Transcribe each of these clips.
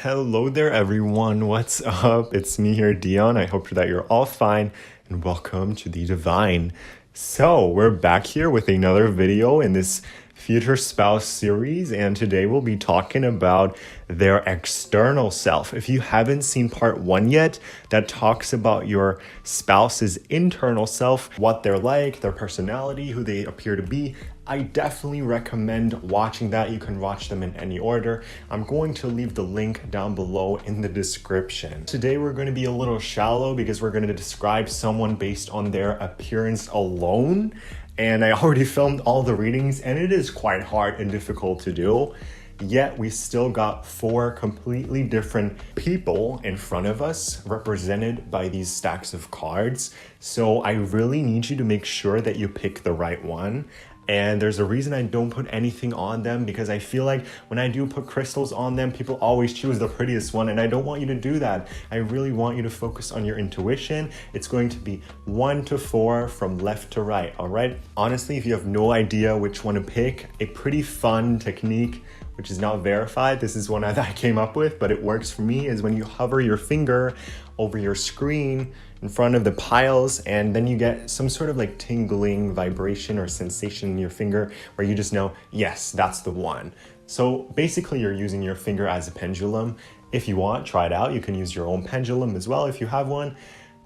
Hello there everyone, what's up? It's me here, Dion. I hope that you're all fine and welcome to the Divine. So we're back here with another video in this future spouse series, and today we'll be talking about their external self. If you haven't seen part 1 yet, that talks about your spouse's internal self, what they're like, their personality, who they appear to be, I definitely recommend watching that. You can watch them in any order. I'm going to leave the link down below in the description. Today we're going to be a little shallow because we're going to describe someone based on their appearance alone. And I already filmed all the readings and it is quite hard and difficult to do. Yet we still got 4 completely different people in front of us represented by these stacks of cards. So I really need you to make sure that you pick the right one. And there's a reason I don't put anything on them, because I feel like when I do put crystals on them, people always choose the prettiest one, and I don't want you to do that. I really want you to focus on your intuition. It's going to be 1 to 4 from left to right, all right? Honestly, if you have no idea which one to pick, a pretty fun technique, which is not verified, this is one that I came up with, but it works for me, is when you hover your finger over your screen in front of the piles, and then you get some sort of like tingling vibration or sensation in your finger where you just know, yes, that's the one. So basically you're using your finger as a pendulum. If you want, try it out. You can use your own pendulum as well if you have one.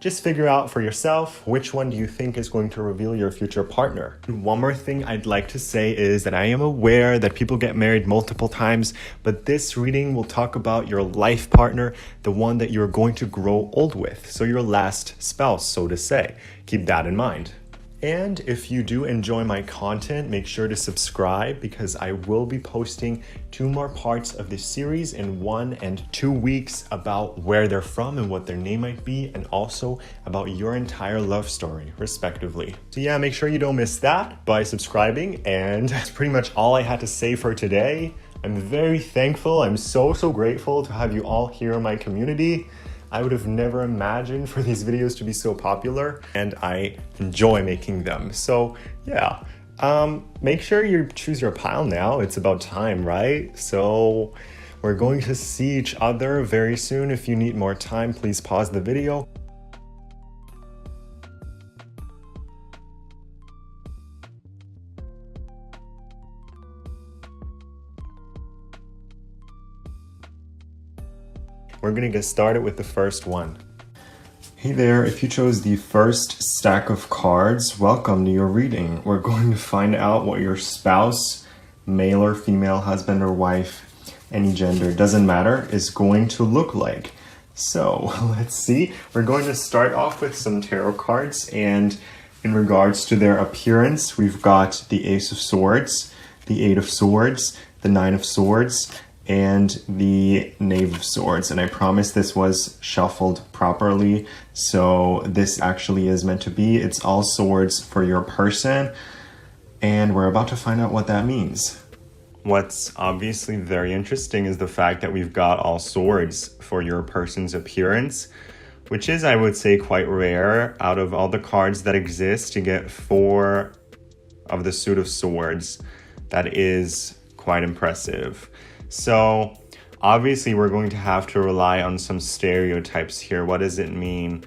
Just figure out for yourself, which one do you think is going to reveal your future partner. One more thing I'd like to say is that I am aware that people get married multiple times, but this reading will talk about your life partner, the one that you're going to grow old with. So your last spouse, so to say. Keep that in mind. And if you do enjoy my content, make sure to subscribe, because I will be posting 2 more parts of this series in 1 and 2 weeks about where they're from and what their name might be, and also about your entire love story, respectively. So yeah, make sure you don't miss that by subscribing, and that's pretty much all I had to say for today. I'm very thankful. I'm so grateful to have you all here in my community. I would have never imagined for these videos to be so popular, and I enjoy making them. So yeah, make sure you choose your pile now. It's about time, right? So we're going to see each other very soon. If you need more time, please pause the video. We're gonna get started with the first one. Hey there, if you chose the first stack of cards, welcome to your reading. We're going to find out what your spouse, male or female, husband or wife, any gender, doesn't matter, is going to look like. So let's see. We're going to start off with some tarot cards, and in regards to their appearance, we've got the Ace of Swords, the 8 of Swords, the 9 of Swords, and the Knave of Swords. And I promise this was shuffled properly, so this actually is meant to be. It's all swords for your person, and we're about to find out what that means. What's obviously very interesting is the fact that we've got all swords for your person's appearance, which is, I would say, quite rare. Out of all the cards that exist, to get 4 of the suit of swords, that is quite impressive. So obviously we're going to have to rely on some stereotypes here. What does it mean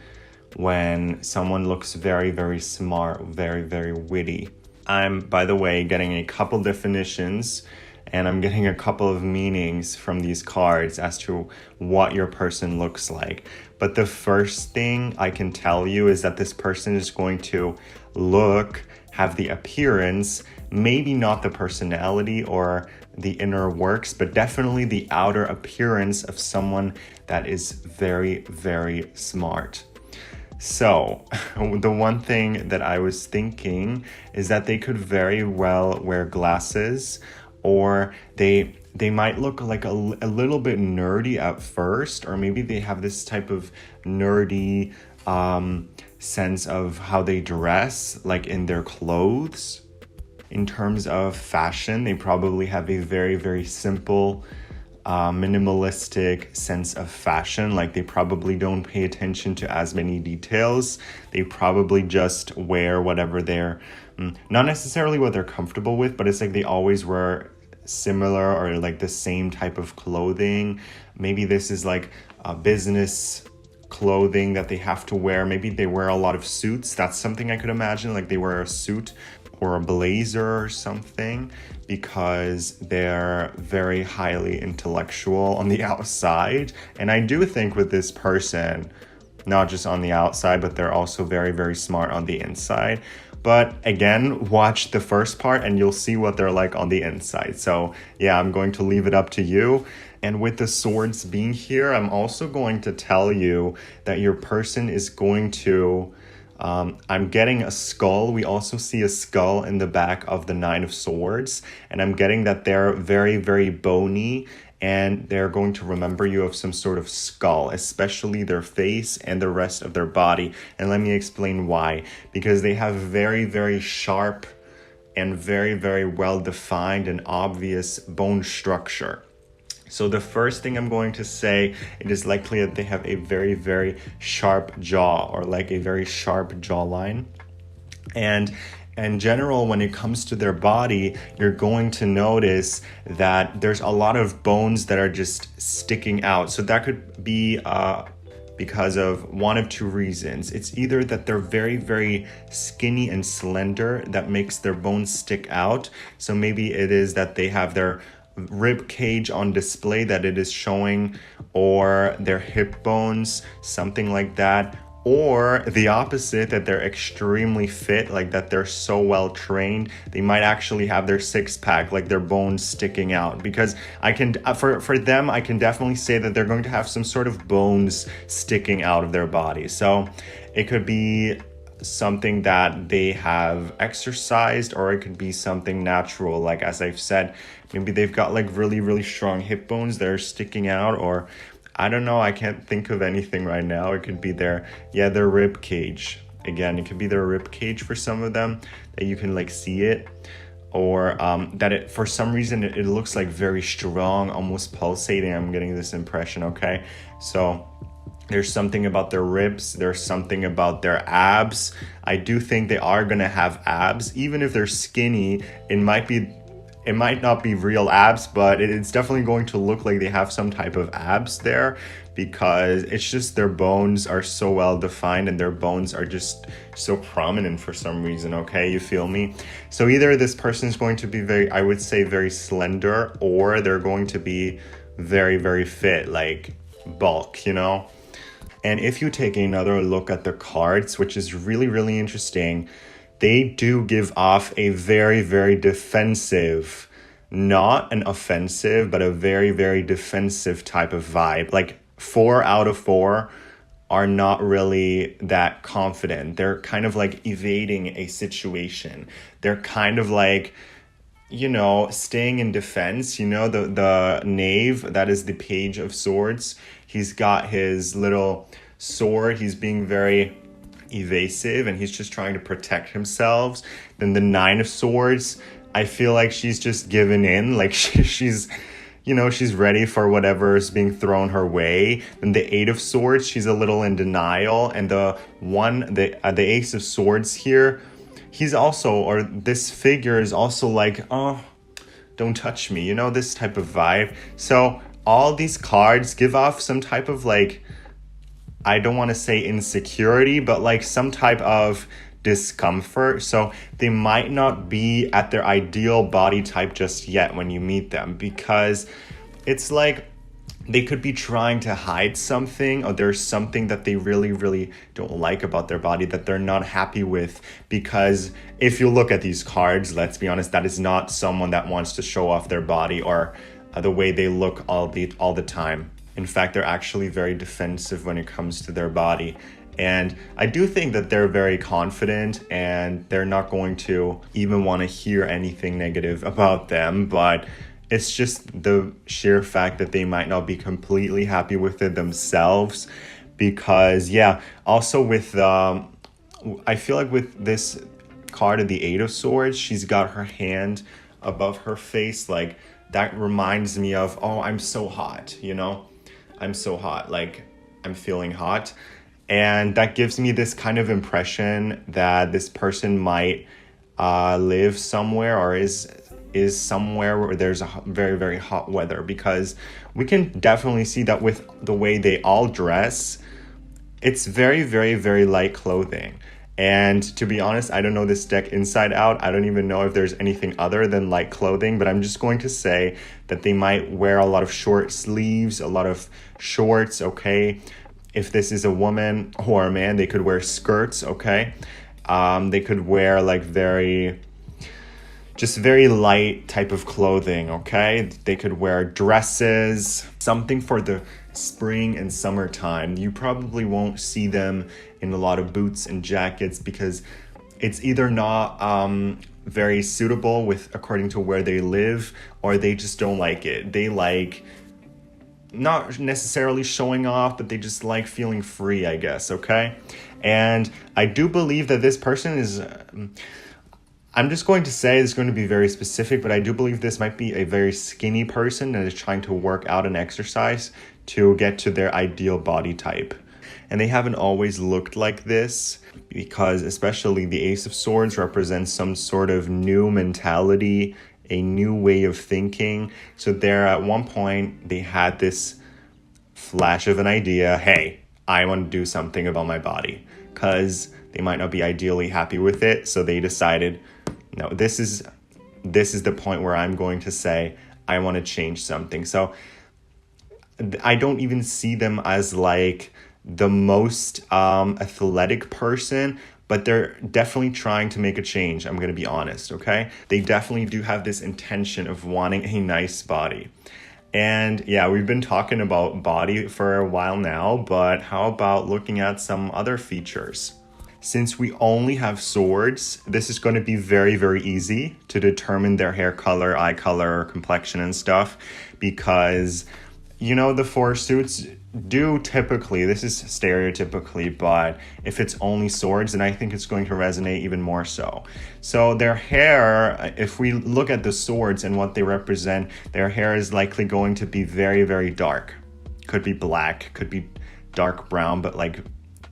when someone looks very smart, very witty? I'm, by the way, getting a couple definitions, and I'm getting a couple of meanings from these cards as to what your person looks like. But the first thing I can tell you is that this person is going to have the appearance, maybe not the personality or the inner works, but definitely the outer appearance of someone that is very smart. So the one thing that I was thinking is that they could very well wear glasses, or they might look like a little bit nerdy at first, or maybe they have this type of nerdy sense of how they dress, like in their clothes. In terms of fashion, they probably have a very simple, minimalistic sense of fashion. Like, they probably don't pay attention to as many details. They probably just wear whatever they're, not necessarily what they're comfortable with, but it's like they always wear similar or like the same type of clothing. Maybe this is like a business clothing that they have to wear. Maybe they wear a lot of suits. That's something I could imagine, like they wear a suit or a blazer or something, because they're very highly intellectual on the outside. And I do think with this person, not just on the outside, but they're also very, very smart on the inside. But again, watch the first part and you'll see what they're like on the inside. So yeah, I'm going to leave it up to you. And with the swords being here, I'm also going to tell you that your person is going to, I'm getting a skull. We also see a skull in the back of the Nine of Swords. And I'm getting that they're very, very bony, and they're going to remember you of some sort of skull, especially their face and the rest of their body. And let me explain why. Because they have very, very sharp and very, very well-defined and obvious bone structure. So the first thing I'm going to say, it is likely that they have a very, very sharp jaw, or like a very sharp jawline. And in general, when it comes to their body, you're going to notice that there's a lot of bones that are just sticking out. So that could be because of one of two reasons. It's either that they're very, very skinny and slender that makes their bones stick out. So maybe it is that they have their rib cage on display that it is showing, or their hip bones, something like that. Or the opposite, that they're extremely fit, like that they're so well trained, they might actually have their six-pack, like their bones sticking out. Because I can, for them, I can definitely say that they're going to have some sort of bones sticking out of their body. So it could be something that they have exercised, or it could be something natural. Like, as I've said, maybe they've got like really, really strong hip bones that are sticking out, or I don't know, I can't think of anything right now. It could be their rib cage. Again, it could be their rib cage for some of them, that you can like see it, or that it, for some reason, it looks like very strong, almost pulsating. I'm getting this impression, okay? So there's something about their ribs. There's something about their abs. I do think they are going to have abs. Even if they're skinny, it might not be real abs, but it's definitely going to look like they have some type of abs there, because it's just their bones are so well defined and their bones are just so prominent for some reason, okay? You feel me? So either this person is going to be very, I would say, very slender, or they're going to be very, very fit, like bulk, you know? And if you take another look at the cards, which is really, really interesting, they do give off a very, very defensive, not an offensive, but a very, very defensive type of vibe. Like 4 out of 4 are not really that confident. They're kind of like evading a situation. They're kind of like, you know, staying in defense. You know, the knave, that is the Page of Swords. He's got his little sword. He's being very evasive and he's just trying to protect himself. Then the Nine of Swords, I feel like she's just given in. Like she's, you know, she's ready for whatever is being thrown her way. Then the Eight of Swords, she's a little in denial. And the Ace of Swords here, he's also, or this figure is also like, oh, don't touch me, you know, this type of vibe. So all these cards give off some type of like, I don't want to say insecurity, but like some type of discomfort. So they might not be at their ideal body type just yet when you meet them, because it's like they could be trying to hide something, or there's something that they really, really don't like about their body that they're not happy with. Because if you look at these cards, let's be honest, that is not someone that wants to show off their body or the way they look all the time. In fact, they're actually very defensive when it comes to their body. And I do think that they're very confident and they're not going to even want to hear anything negative about them. But it's just the sheer fact that they might not be completely happy with it themselves. Because, yeah, also with, I feel like with this card of the Eight of Swords, she's got her hand above her face. Like, that reminds me of, oh, I'm so hot, you know? I'm so hot, like I'm feeling hot. And that gives me this kind of impression that this person might live somewhere or is is somewhere where there's very, very hot weather, because we can definitely see that with the way they all dress, it's very, very, very light clothing. And to be honest, I don't know this deck inside out. I don't even know if there's anything other than light clothing, but I'm just going to say that they might wear a lot of short sleeves, a lot of shorts, okay? If this is a woman or a man, they could wear skirts, okay? They could wear like very light type of clothing, okay? They could wear dresses, something for the spring and summertime. You probably won't see them in a lot of boots and jackets, because it's either not very suitable with according to where they live, or they just don't like it. They like not necessarily showing off, but they just like feeling free, I guess, okay? And I do believe that this person is... I'm just going to say it's going to be very specific, but I do believe this might be a very skinny person that is trying to work out and exercise to get to their ideal body type. And they haven't always looked like this, because especially the Ace of Swords represents some sort of new mentality, a new way of thinking. So there at one point, they had this flash of an idea, hey, I want to do something about my body, because they might not be ideally happy with it. So they decided, no, this is the point where I'm going to say, I want to change something. So I don't even see them as like the most athletic person, but they're definitely trying to make a change. I'm going to be honest, okay? They definitely do have this intention of wanting a nice body. And yeah, we've been talking about body for a while now, but how about looking at some other features? Since we only have swords, this is going to be very, very easy to determine their hair color, eye color, complexion and stuff, because, you know, the four suits do typically, this is stereotypically, but if it's only swords, then I think it's going to resonate even more so. So their hair, if we look at the swords and what they represent, their hair is likely going to be very, very dark. Could be black, could be dark brown, but like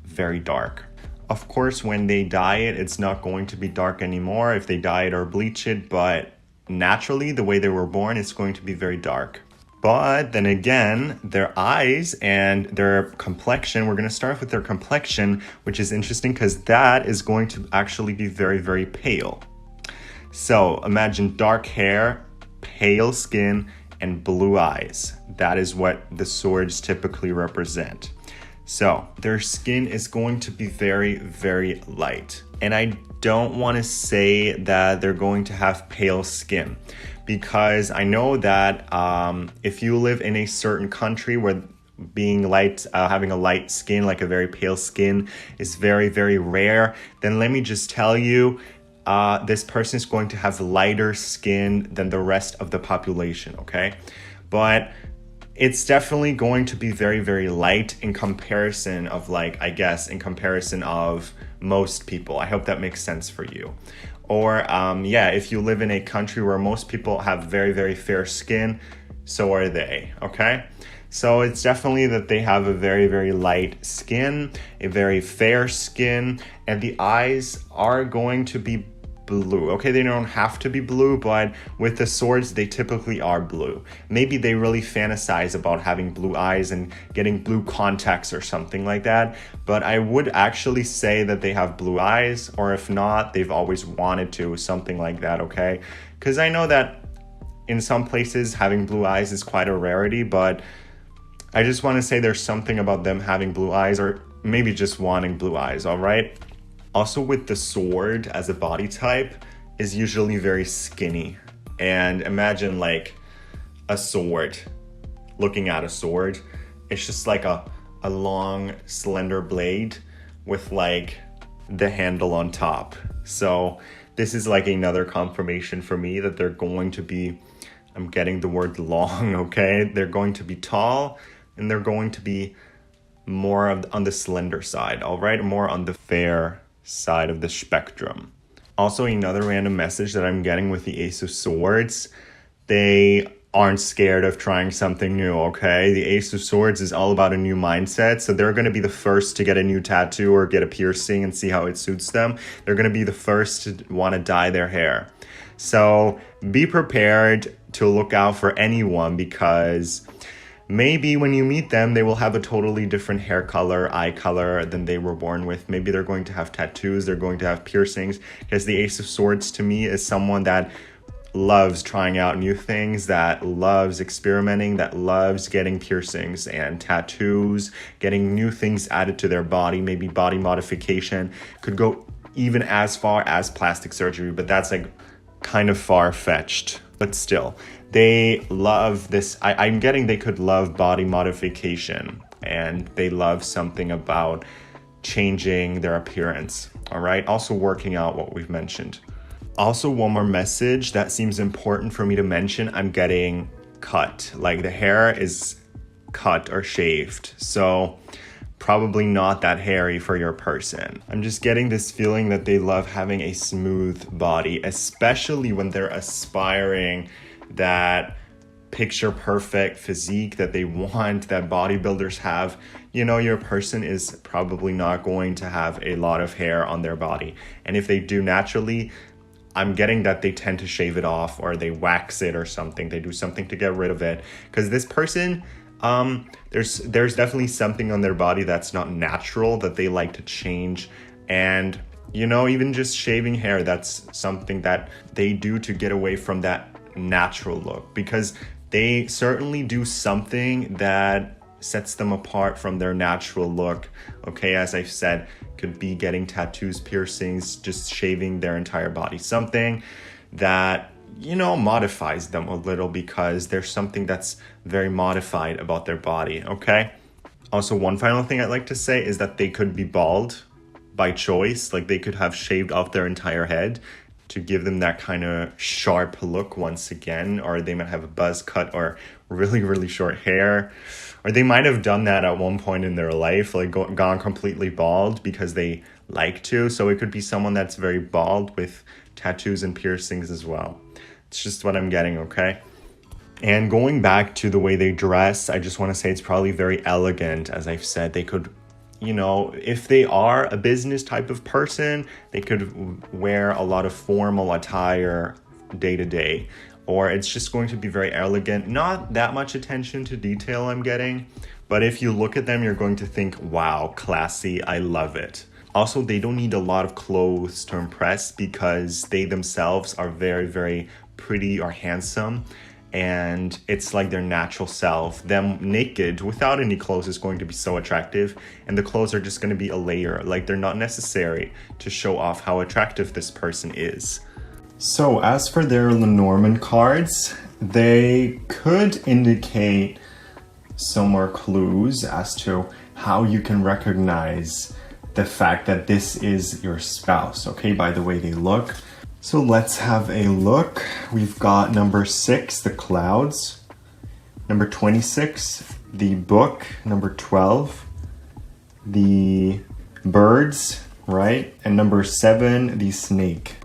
very dark. Of course, when they dye it, it's not going to be dark anymore if they dye it or bleach it, but naturally, the way they were born, it's going to be very dark. But then again, their eyes and their complexion, we're going to start with their complexion, which is interesting because that is going to actually be very, very pale. So imagine dark hair, pale skin, and blue eyes. That is what the swords typically represent. So their skin is going to be very, very light. And I don't want to say that they're going to have pale skin, because I know that if you live in a certain country where being light, having a light skin, like a very pale skin, is very, very rare, then let me just tell you, this person is going to have lighter skin than the rest of the population, okay? But it's definitely going to be very, very light in comparison of in comparison of most people. I hope that makes sense for you. Or if you live in a country where most people have very, very fair skin, so are they, okay? So it's definitely that they have a very, very light skin, a very fair skin, and the eyes are going to be blue. Okay, they don't have to be blue, but with the swords, they typically are blue. Maybe they really fantasize about having blue eyes and getting blue contacts or something like that, but I would actually say that they have blue eyes, or if not, they've always wanted to, something like that, okay? Because I know that in some places, having blue eyes is quite a rarity, but I just want to say there's something about them having blue eyes, or maybe just wanting blue eyes, all right? Also, with the sword as a body type is usually very skinny. And imagine like a sword, looking at a sword, it's just like a long slender blade with like the handle on top. So this is like another confirmation for me that they're going to be, I'm getting the word long, okay? They're going to be tall and they're going to be more on the slender side, all right? More on the fair side of the spectrum. Also, another random message that I'm getting with the Ace of Swords, they aren't scared of trying something new, okay? The Ace of Swords is all about a new mindset, so they're going to be the first to get a new tattoo or get a piercing and see how it suits them. They're going to be the first to want to dye their hair. So be prepared to look out for anyone, because maybe when you meet them, they will have a totally different hair color, eye color than they were born with. Maybe they're going to have tattoos, they're going to have piercings, because the Ace of Swords to me is someone that loves trying out new things, that loves experimenting, that loves getting piercings and tattoos, getting new things added to their body, maybe body modification. Could go even as far as plastic surgery, but that's like kind of far-fetched. But still, they love this. I'm getting they could love body modification, and they love something about changing their appearance. All right, also working out, what we've mentioned. Also, one more message that seems important for me to mention. I'm getting cut, like the hair is cut or shaved. So probably not that hairy for your person. I'm just getting this feeling that they love having a smooth body, especially when they're aspiring that picture perfect physique that they want, that bodybuilders have. You know, your person is probably not going to have a lot of hair on their body. And if they do naturally, I'm getting that they tend to shave it off, or they wax it or something. They do something to get rid of it. Because this person, there's definitely something on their body that's not natural that they like to change. And, you know, even just shaving hair, that's something that they do to get away from that natural look. Because they certainly do something that sets them apart from their natural look. Okay, as I've said, could be getting tattoos, piercings, just shaving their entire body. Something that, you know, modifies them a little, because there's something that's very modified about their body, okay? Also, one final thing I'd like to say is that they could be bald by choice. Like, they could have shaved off their entire head to give them that kind of sharp look once again, or they might have a buzz cut or really, really short hair. Or they might have done that at one point in their life, like gone completely bald because they like to. So it could be someone that's very bald with tattoos and piercings as well. It's just what I'm getting, okay? And going back to the way they dress, I just want to say it's probably very elegant. As I've said, they could, you know, if they are a business type of person, they could wear a lot of formal attire day to day. Or it's just going to be very elegant. Not that much attention to detail I'm getting. But if you look at them, you're going to think, wow, classy, I love it. Also, they don't need a lot of clothes to impress, because they themselves are very, very pretty or handsome. And it's like their natural self. Them naked without any clothes is going to be so attractive. And the clothes are just going to be a layer. Like, they're not necessary to show off how attractive this person is. So as for their Lenormand cards, they could indicate some more clues as to how you can recognize the fact that this is your spouse, okay, by the way they look. So let's have a look. We've got number 6, the clouds. Number 26, the book. Number 12, the birds, right? And number 7, the snake.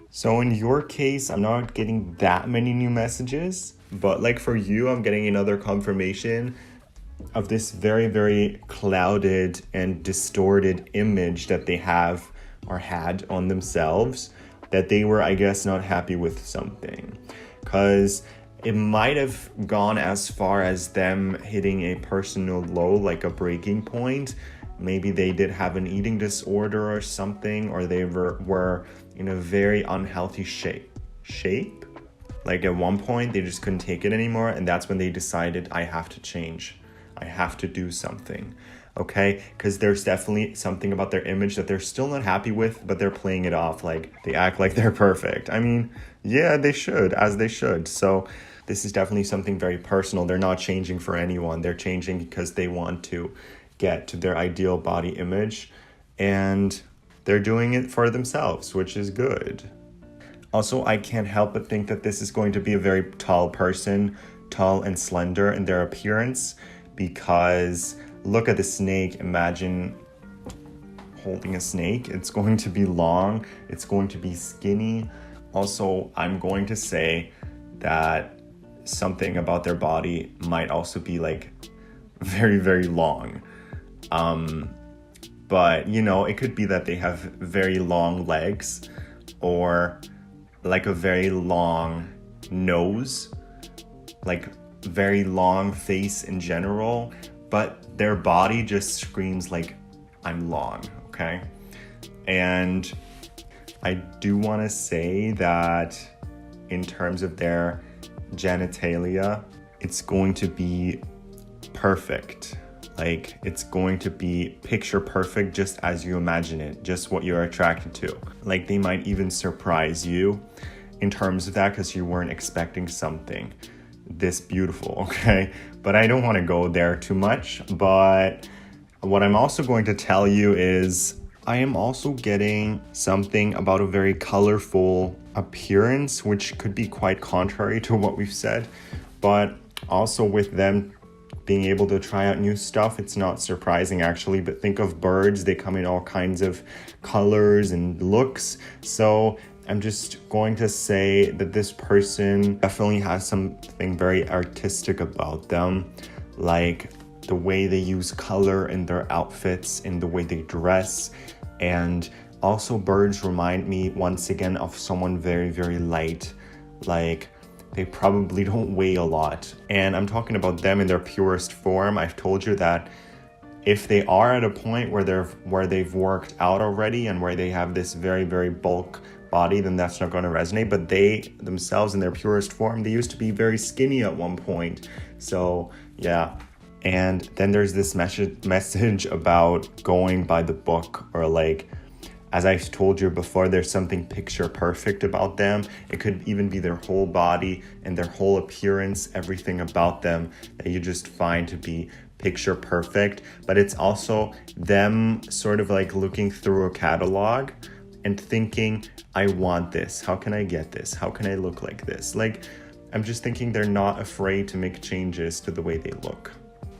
So in your case, I'm not getting that many new messages, but like for you, I'm getting another confirmation of this very, very clouded and distorted image that they have or had on themselves, that they were, I guess, not happy with something. Because it might have gone as far as them hitting a personal low, like a breaking point. Maybe they did have an eating disorder or something, or they were in a very unhealthy shape. Like at one point, they just couldn't take it anymore, and that's when they decided, I have to change. I have to do something, okay? Because there's definitely something about their image that they're still not happy with, but they're playing it off like they act like they're perfect. I mean, yeah, they should, as they should. So this is definitely something very personal. They're not changing for anyone. They're changing because they want to get to their ideal body image, and they're doing it for themselves, which is good. Also, I can't help but think that this is going to be a very tall person, tall and slender in their appearance, because look at the snake. Imagine holding a snake. It's going to be long. It's going to be skinny. Also, I'm going to say that something about their body might also be like very, very long. But, you know, it could be that they have very long legs, or like a very long nose, like very long face in general, but their body just screams like, I'm long, okay? And I do want to say that in terms of their genitalia, it's going to be perfect. Like, it's going to be picture perfect just as you imagine it, just what you're attracted to. Like, they might even surprise you in terms of that because you weren't expecting something this beautiful, okay? But I don't want to go there too much. But what I'm also going to tell you is I am also getting something about a very colorful appearance, which could be quite contrary to what we've said. But also with them being able to try out new stuff, it's not surprising actually. But think of birds, they come in all kinds of colors and looks. So I'm just going to say that this person definitely has something very artistic about them, like the way they use color in their outfits, in the way they dress. And also birds remind me once again of someone very, very light. Like, they probably don't weigh a lot. And I'm talking about them in their purest form. I've told you that if they are at a point where they've worked out already and where they have this very, very bulk body, then that's not going to resonate. But they themselves in their purest form, they used to be very skinny at one point. So yeah. And then there's this message about going by the book, or like, as I've told you before, there's something picture perfect about them. It could even be their whole body and their whole appearance, everything about them that you just find to be picture perfect. But it's also them sort of like looking through a catalog and thinking, I want this. How can I get this? How can I look like this? Like, I'm just thinking they're not afraid to make changes to the way they look.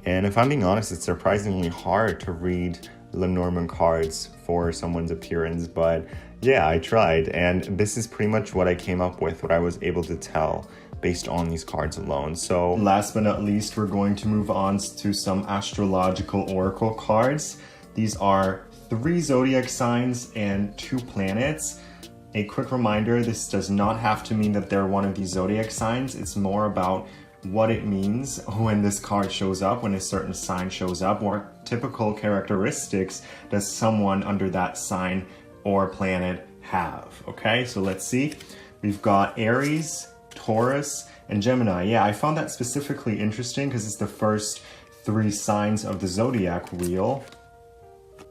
And if I'm being honest, it's surprisingly hard to read Lenormand cards for someone's appearance, but yeah, I tried. And this is pretty much what I came up with, what I was able to tell based on these cards alone. So last but not least, we're going to move on to some astrological oracle cards. These are 3 zodiac signs and 2 planets. A quick reminder, this does not have to mean that they're one of these zodiac signs. It's more about what it means when this card shows up, when a certain sign shows up. What typical characteristics does someone under that sign or planet have? Okay, so let's see. We've got Aries, Taurus, and Gemini. Yeah, I found that specifically interesting because it's the first 3 signs of the zodiac wheel.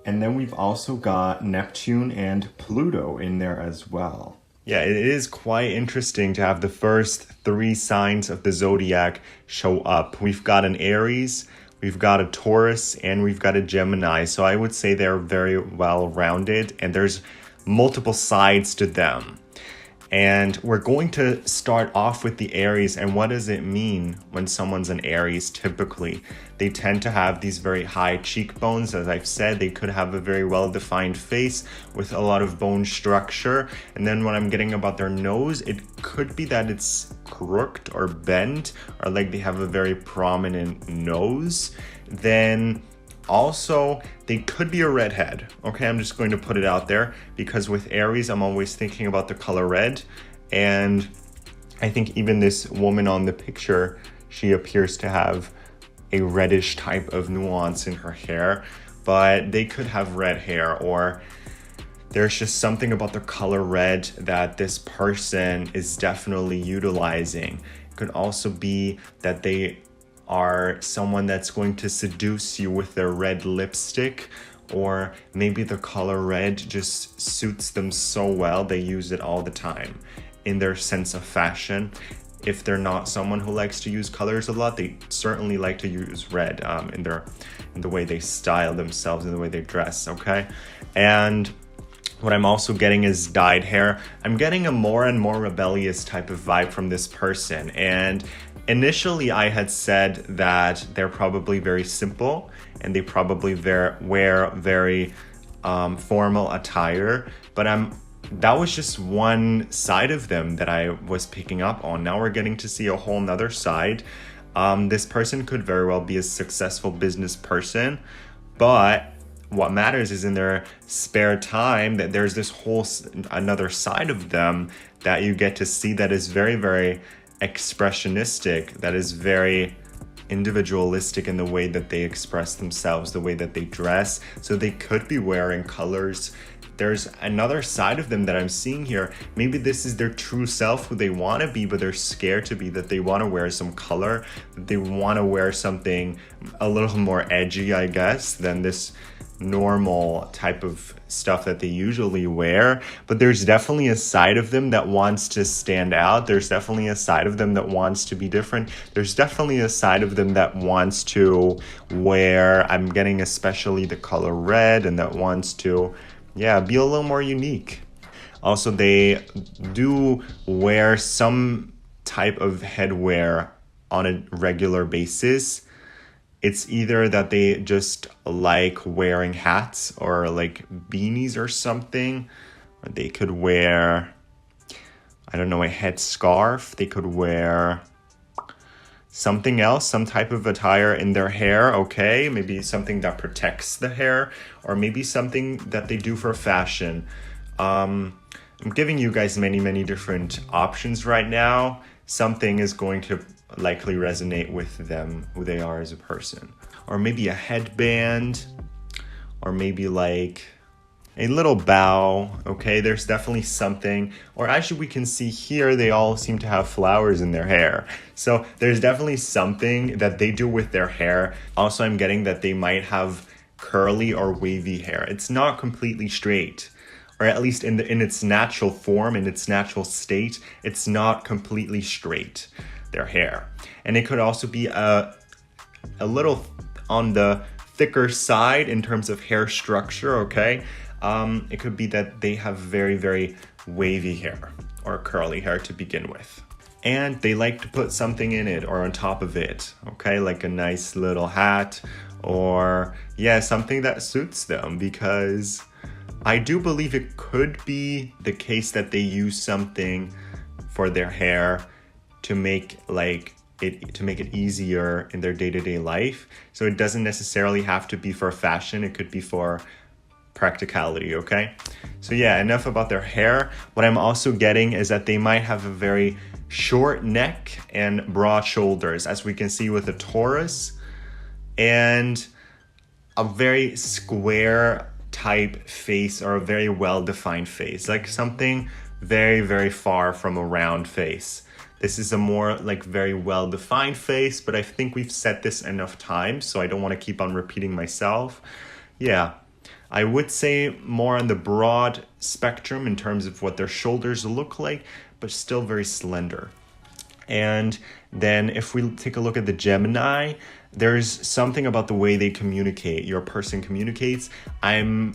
And then we've also got Neptune and Pluto in there as well. Yeah, it is quite interesting to have the first 3 signs of the zodiac show up. We've got an Aries, we've got a Taurus, and we've got a Gemini. So I would say they're very well rounded and there's multiple sides to them. And we're going to start off with the Aries. And what does it mean when someone's an Aries? Typically, they tend to have these very high cheekbones. As I've said, they could have a very well-defined face with a lot of bone structure. And then what I'm getting about their nose, it could be that it's crooked or bent, or like they have a very prominent nose. Then also, they could be a redhead. Okay, I'm just going to put it out there because with Aries, I'm always thinking about the color red. And I think even this woman on the picture, she appears to have a reddish type of nuance in her hair, but they could have red hair, or there's just something about the color red that this person is definitely utilizing. It could also be that they are someone that's going to seduce you with their red lipstick, or maybe the color red just suits them so well they use it all the time in their sense of fashion. If they're not someone who likes to use colors a lot, they certainly like to use red in the way they style themselves, in the way they dress, okay? And what I'm also getting is dyed hair. I'm getting a more and more rebellious type of vibe from this person. And initially, I had said that they're probably very simple and they probably wear very formal attire, but that was just one side of them that I was picking up on. Now we're getting to see a whole nother side. This person could very well be a successful business person, but what matters is in their spare time that there's this whole another side of them that you get to see that is very, very expressionistic, that is very individualistic in the way that they express themselves, the way that they dress. So they could be wearing colors. There's another side of them that I'm seeing here. Maybe this is their true self, who they want to be, but they're scared to be, that they want to wear some color, that they want to wear something a little more edgy, I guess, than this normal type of stuff that they usually wear. But there's definitely a side of them that wants to stand out. There's definitely a side of them that wants to be different. There's definitely a side of them that wants to wear, I'm getting especially the color red, and that wants to, yeah, be a little more unique. Also, they do wear some type of headwear on a regular basis. It's either that they just like wearing hats or like beanies or something. Or they could wear, I don't know, a headscarf. They could wear something else, some type of attire in their hair, okay? Maybe something that protects the hair, or maybe something that they do for fashion. I'm giving you guys many, many different options right now. Something is going to likely resonate with them, who they are as a person. Or maybe a headband, or maybe like a little bow, okay? There's definitely something. Or actually, we can see here, they all seem to have flowers in their hair. So there's definitely something that they do with their hair. Also, I'm getting that they might have curly or wavy hair. It's not completely straight, or at least in its natural form, in its natural state, it's not completely straight, their hair. And it could also be a little on the thicker side in terms of hair structure, okay? It could be that they have very, very wavy hair or curly hair to begin with. And they like to put something in it or on top of it, okay? Like a nice little hat, or yeah, something that suits them, because I do believe it could be the case that they use something for their hair to make it easier in their day-to-day life. So it doesn't necessarily have to be for fashion. It could be for practicality, okay? So yeah, enough about their hair. What I'm also getting is that they might have a very short neck and broad shoulders, as we can see with a Taurus, and a very square type face, or a very well-defined face, like something very, very far from a round face. This is a more like very well-defined face, but I think we've said this enough times, so I don't want to keep on repeating myself. Yeah, I would say more on the broad spectrum in terms of what their shoulders look like, but still very slender. And then if we take a look at the Gemini, there's something about the way they communicate, your person communicates. I'm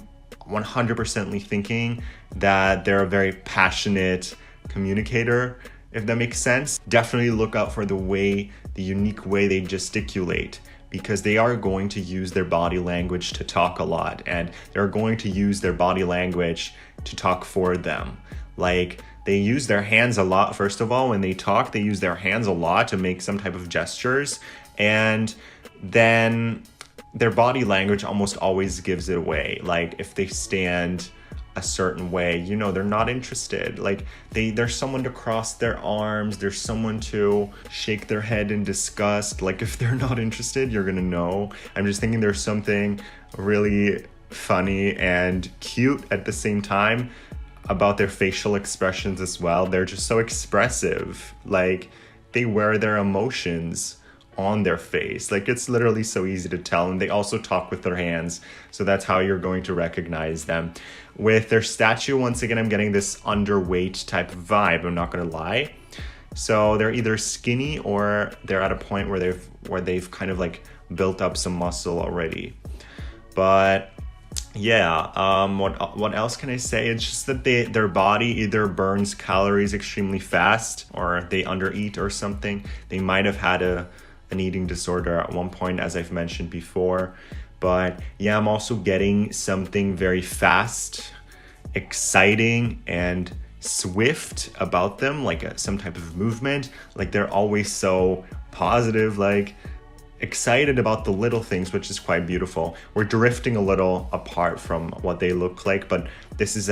100% thinking that they're a very passionate communicator, if that makes sense. Definitely look out for the unique way they gesticulate, because they are going to use their body language to talk a lot, and they're going to use their body language to talk for them. Like, they use their hands a lot. First of all, when they talk, they use their hands a lot to make some type of gestures, and then their body language almost always gives it away. Like, if they stand a certain way, they're not interested. Like, there's someone to cross their arms, there's someone to shake their head in disgust. Like, if they're not interested, you're gonna know. I'm just thinking there's something really funny and cute at the same time about their facial expressions as well. They're just so expressive. Like, they wear their emotions on their face. Like, it's literally so easy to tell. And they also talk with their hands, so that's how you're going to recognize them. With their statue, once again, I'm getting this underweight type of vibe, I'm not gonna lie. So they're either skinny, or they're at a point where they've kind of like built up some muscle already. But yeah, what else can I say? It's just that their body either burns calories extremely fast, or they undereat or something. They might have had an eating disorder at one point, as I've mentioned before. But yeah, I'm also getting something very fast, exciting, and swift about them, like some type of movement. Like, they're always so positive. Like, excited about the little things, which is quite beautiful. We're drifting a little apart from what they look like, but this is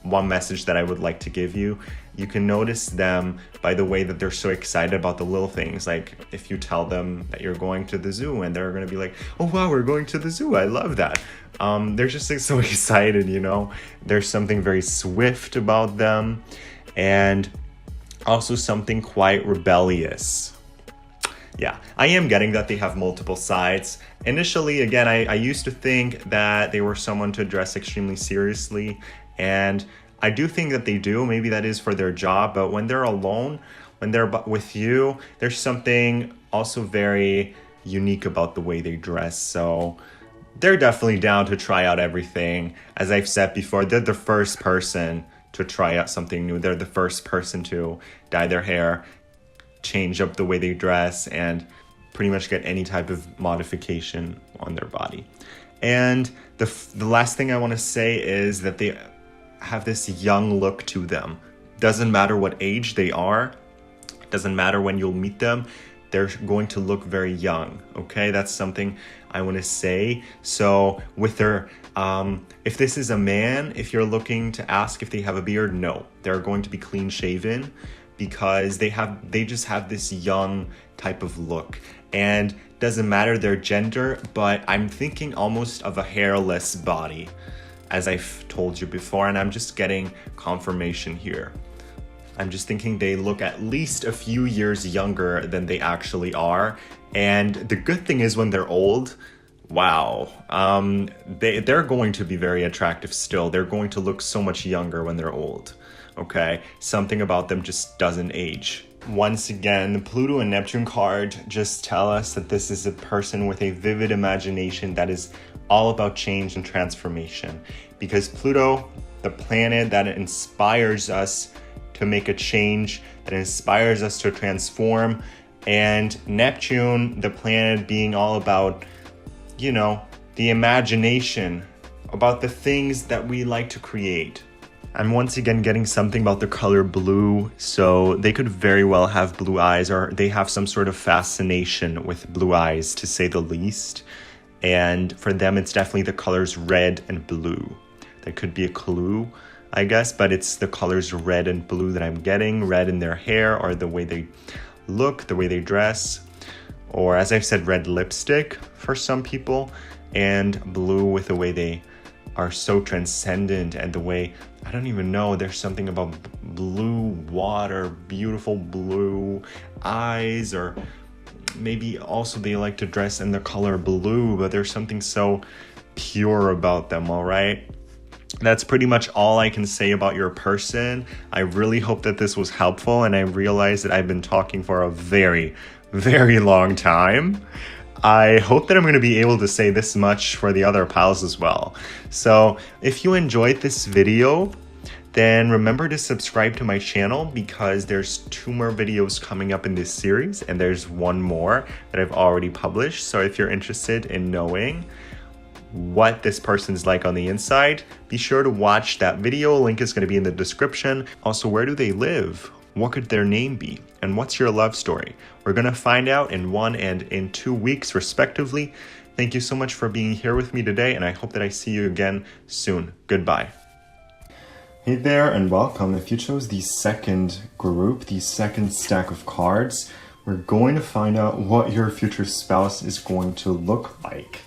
one message that I would like to give you. You can notice them by the way that they're so excited about the little things. Like if you tell them that you're going to the zoo, and they're going to be like, oh wow, we're going to the zoo, I love that. They're just like so excited, you know. There's something very swift about them, and also something quite rebellious. Yeah, I am getting that they have multiple sides. Initially, again, I used to think that they were someone to address extremely seriously, and I do think that they do. Maybe that is for their job, but when they're alone, when they're with you, there's something also very unique about the way they dress. So they're definitely down to try out everything. As I've said before, they're the first person to try out something new. They're the first person to dye their hair, change up the way they dress, and pretty much get any type of modification on their body. And the last thing I want to say is that they have this young look to them. Doesn't matter what age they are, doesn't matter when you'll meet them, they're going to look very young. Okay, that's something I want to say. So with their if this is a man, if you're looking to ask if they have a beard, no, they're going to be clean shaven, because they just have this young type of look. And doesn't matter their gender, but I'm thinking almost of a hairless body, as I've told you before, and I'm just getting confirmation here. I'm just thinking they look at least a few years younger than they actually are. And the good thing is when they're old, wow, they're going to be very attractive still. They're going to look so much younger when they're old. Okay, something about them just doesn't age. Once again, the Pluto and Neptune card just tell us that this is a person with a vivid imagination that is all about change and transformation. Because Pluto, the planet that inspires us to make a change, that inspires us to transform, and Neptune, the planet being all about, you know, the imagination, about the things that we like to create. I'm once again getting something about the color blue, so they could very well have blue eyes, or they have some sort of fascination with blue eyes, to say the least. And for them, it's definitely the colors red and blue. That could be a clue, I guess, but it's the colors red and blue that I'm getting. Red in their hair, or the way they look, the way they dress, or as I've said, red lipstick for some people, and blue with the way they are so transcendent, and the way, I don't even know, there's something about blue water, beautiful blue eyes, or maybe also they like to dress in the color blue, but there's something so pure about them, all right? That's pretty much all I can say about your person. I really hope that this was helpful, and I realize that I've been talking for a very, very long time. I hope that I'm going to be able to say this much for the other pals as well. So if you enjoyed this video, then remember to subscribe to my channel, because there's 2 more videos coming up in this series, and there's 1 more that I've already published. So if you're interested in knowing what this person's like on the inside, be sure to watch that video. Link is going to be in the description. Also, where do they live? What could their name be? And what's your love story? We're going to find out in 1 and in 2 weeks, respectively. Thank you so much for being here with me today, and I hope that I see you again soon. Goodbye. Hey there, and welcome. If you chose the second group, the second stack of cards, we're going to find out what your future spouse is going to look like.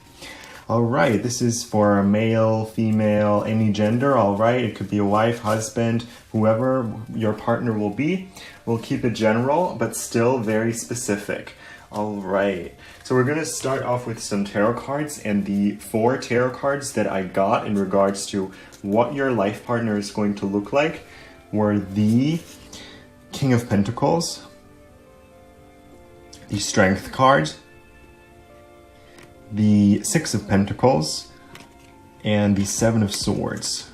All right, this is for a male, female, any gender, all right? It could be a wife, husband, whoever your partner will be. We'll keep it general, but still very specific. All right, so we're gonna start off with some tarot cards, and the 4 tarot cards that I got in regards to what your life partner is going to look like were the King of Pentacles, the Strength card, the 6 of Pentacles, and the 7 of Swords.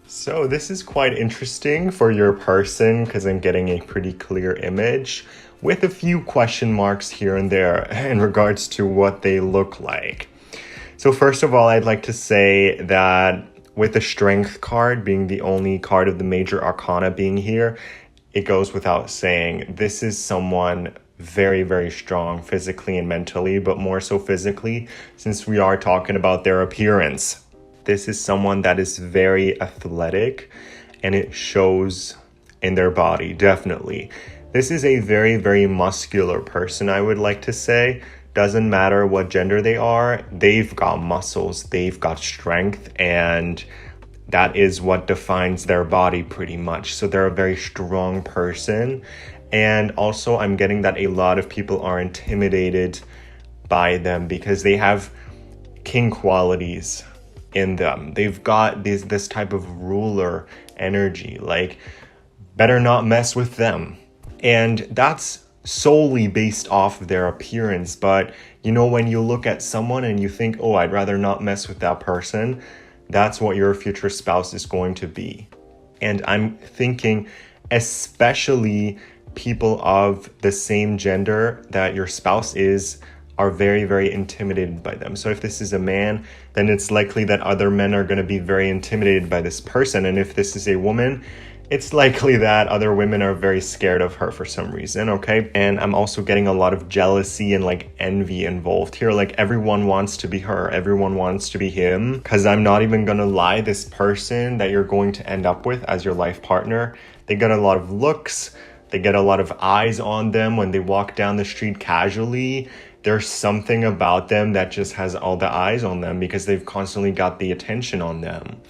So this is quite interesting for your person, because I'm getting a pretty clear image with a few question marks here and there in regards to what they look like. So first of all, I'd like to say that with the Strength card being the only card of the major arcana being here, it goes without saying, this is someone very, very strong physically and mentally, but more so physically, since we are talking about their appearance. This is someone that is very athletic, and it shows in their body, definitely. This is a very, very muscular person, I would like to say. Doesn't matter what gender they are, they've got muscles, they've got strength, and that is what defines their body pretty much. So they're a very strong person. And also I'm getting that a lot of people are intimidated by them because they have king qualities in them. They've got this type of ruler energy, like better not mess with them. And that's solely based off of their appearance. But you know, when you look at someone and you think, oh, I'd rather not mess with that person, that's what your future spouse is going to be. And I'm thinking, especially people of the same gender that your spouse is, are very, very intimidated by them. So if this is a man, then it's likely that other men are going to be very intimidated by this person. And if this is a woman, it's likely that other women are very scared of her for some reason, okay? And I'm also getting a lot of jealousy and like envy involved here. Like everyone wants to be her, everyone wants to be him. Because I'm not even gonna lie, this person that you're going to end up with as your life partner, they got a lot of looks, they get a lot of eyes on them when they walk down the street casually. There's something about them that just has all the eyes on them because they've constantly got the attention on them.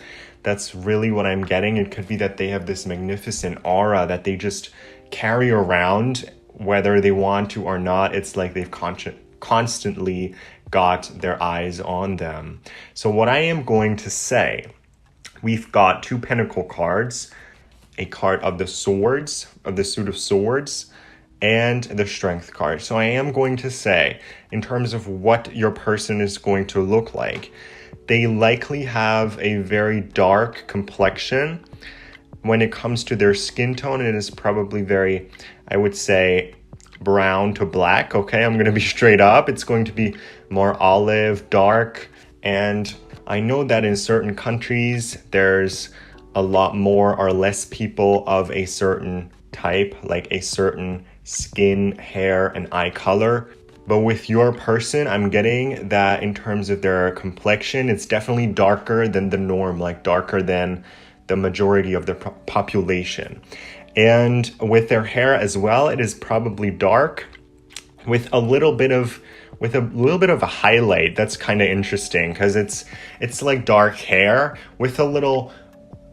That's really what I'm getting. It could be that they have this magnificent aura that they just carry around, whether they want to or not. It's like they've constantly got their eyes on them. So what I am going to say, we've got 2 pentacle cards, a card of the swords, of the suit of swords, and the strength card. So I am going to say, in terms of what your person is going to look like, they likely have a very dark complexion. When it comes to their skin tone, it is probably very, I would say, brown to black, okay? I'm going to be straight up. It's going to be more olive, dark. And I know that in certain countries, there's a lot more or less people of a certain type, like a certain skin, hair, and eye color. But with your person, I'm getting that in terms of their complexion, it's definitely darker than the norm, like darker than the majority of the population. And with their hair as well, it is probably dark with a little bit of a highlight. That's kind of interesting because it's like dark hair with a little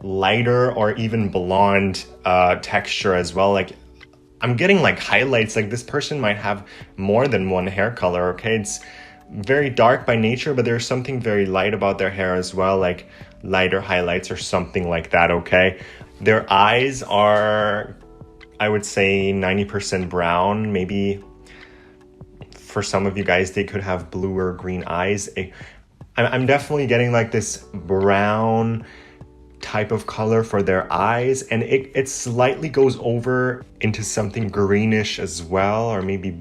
lighter or even blonde texture as well. Like I'm getting like highlights, like this person might have more than one hair color, okay? It's very dark by nature, but there's something very light about their hair as well, like lighter highlights or something like that, okay? Their eyes are, I would say, 90% brown. Maybe for some of you guys, they could have blue or green eyes. I'm definitely getting like this brown type of color for their eyes, and it slightly goes over into something greenish as well, or maybe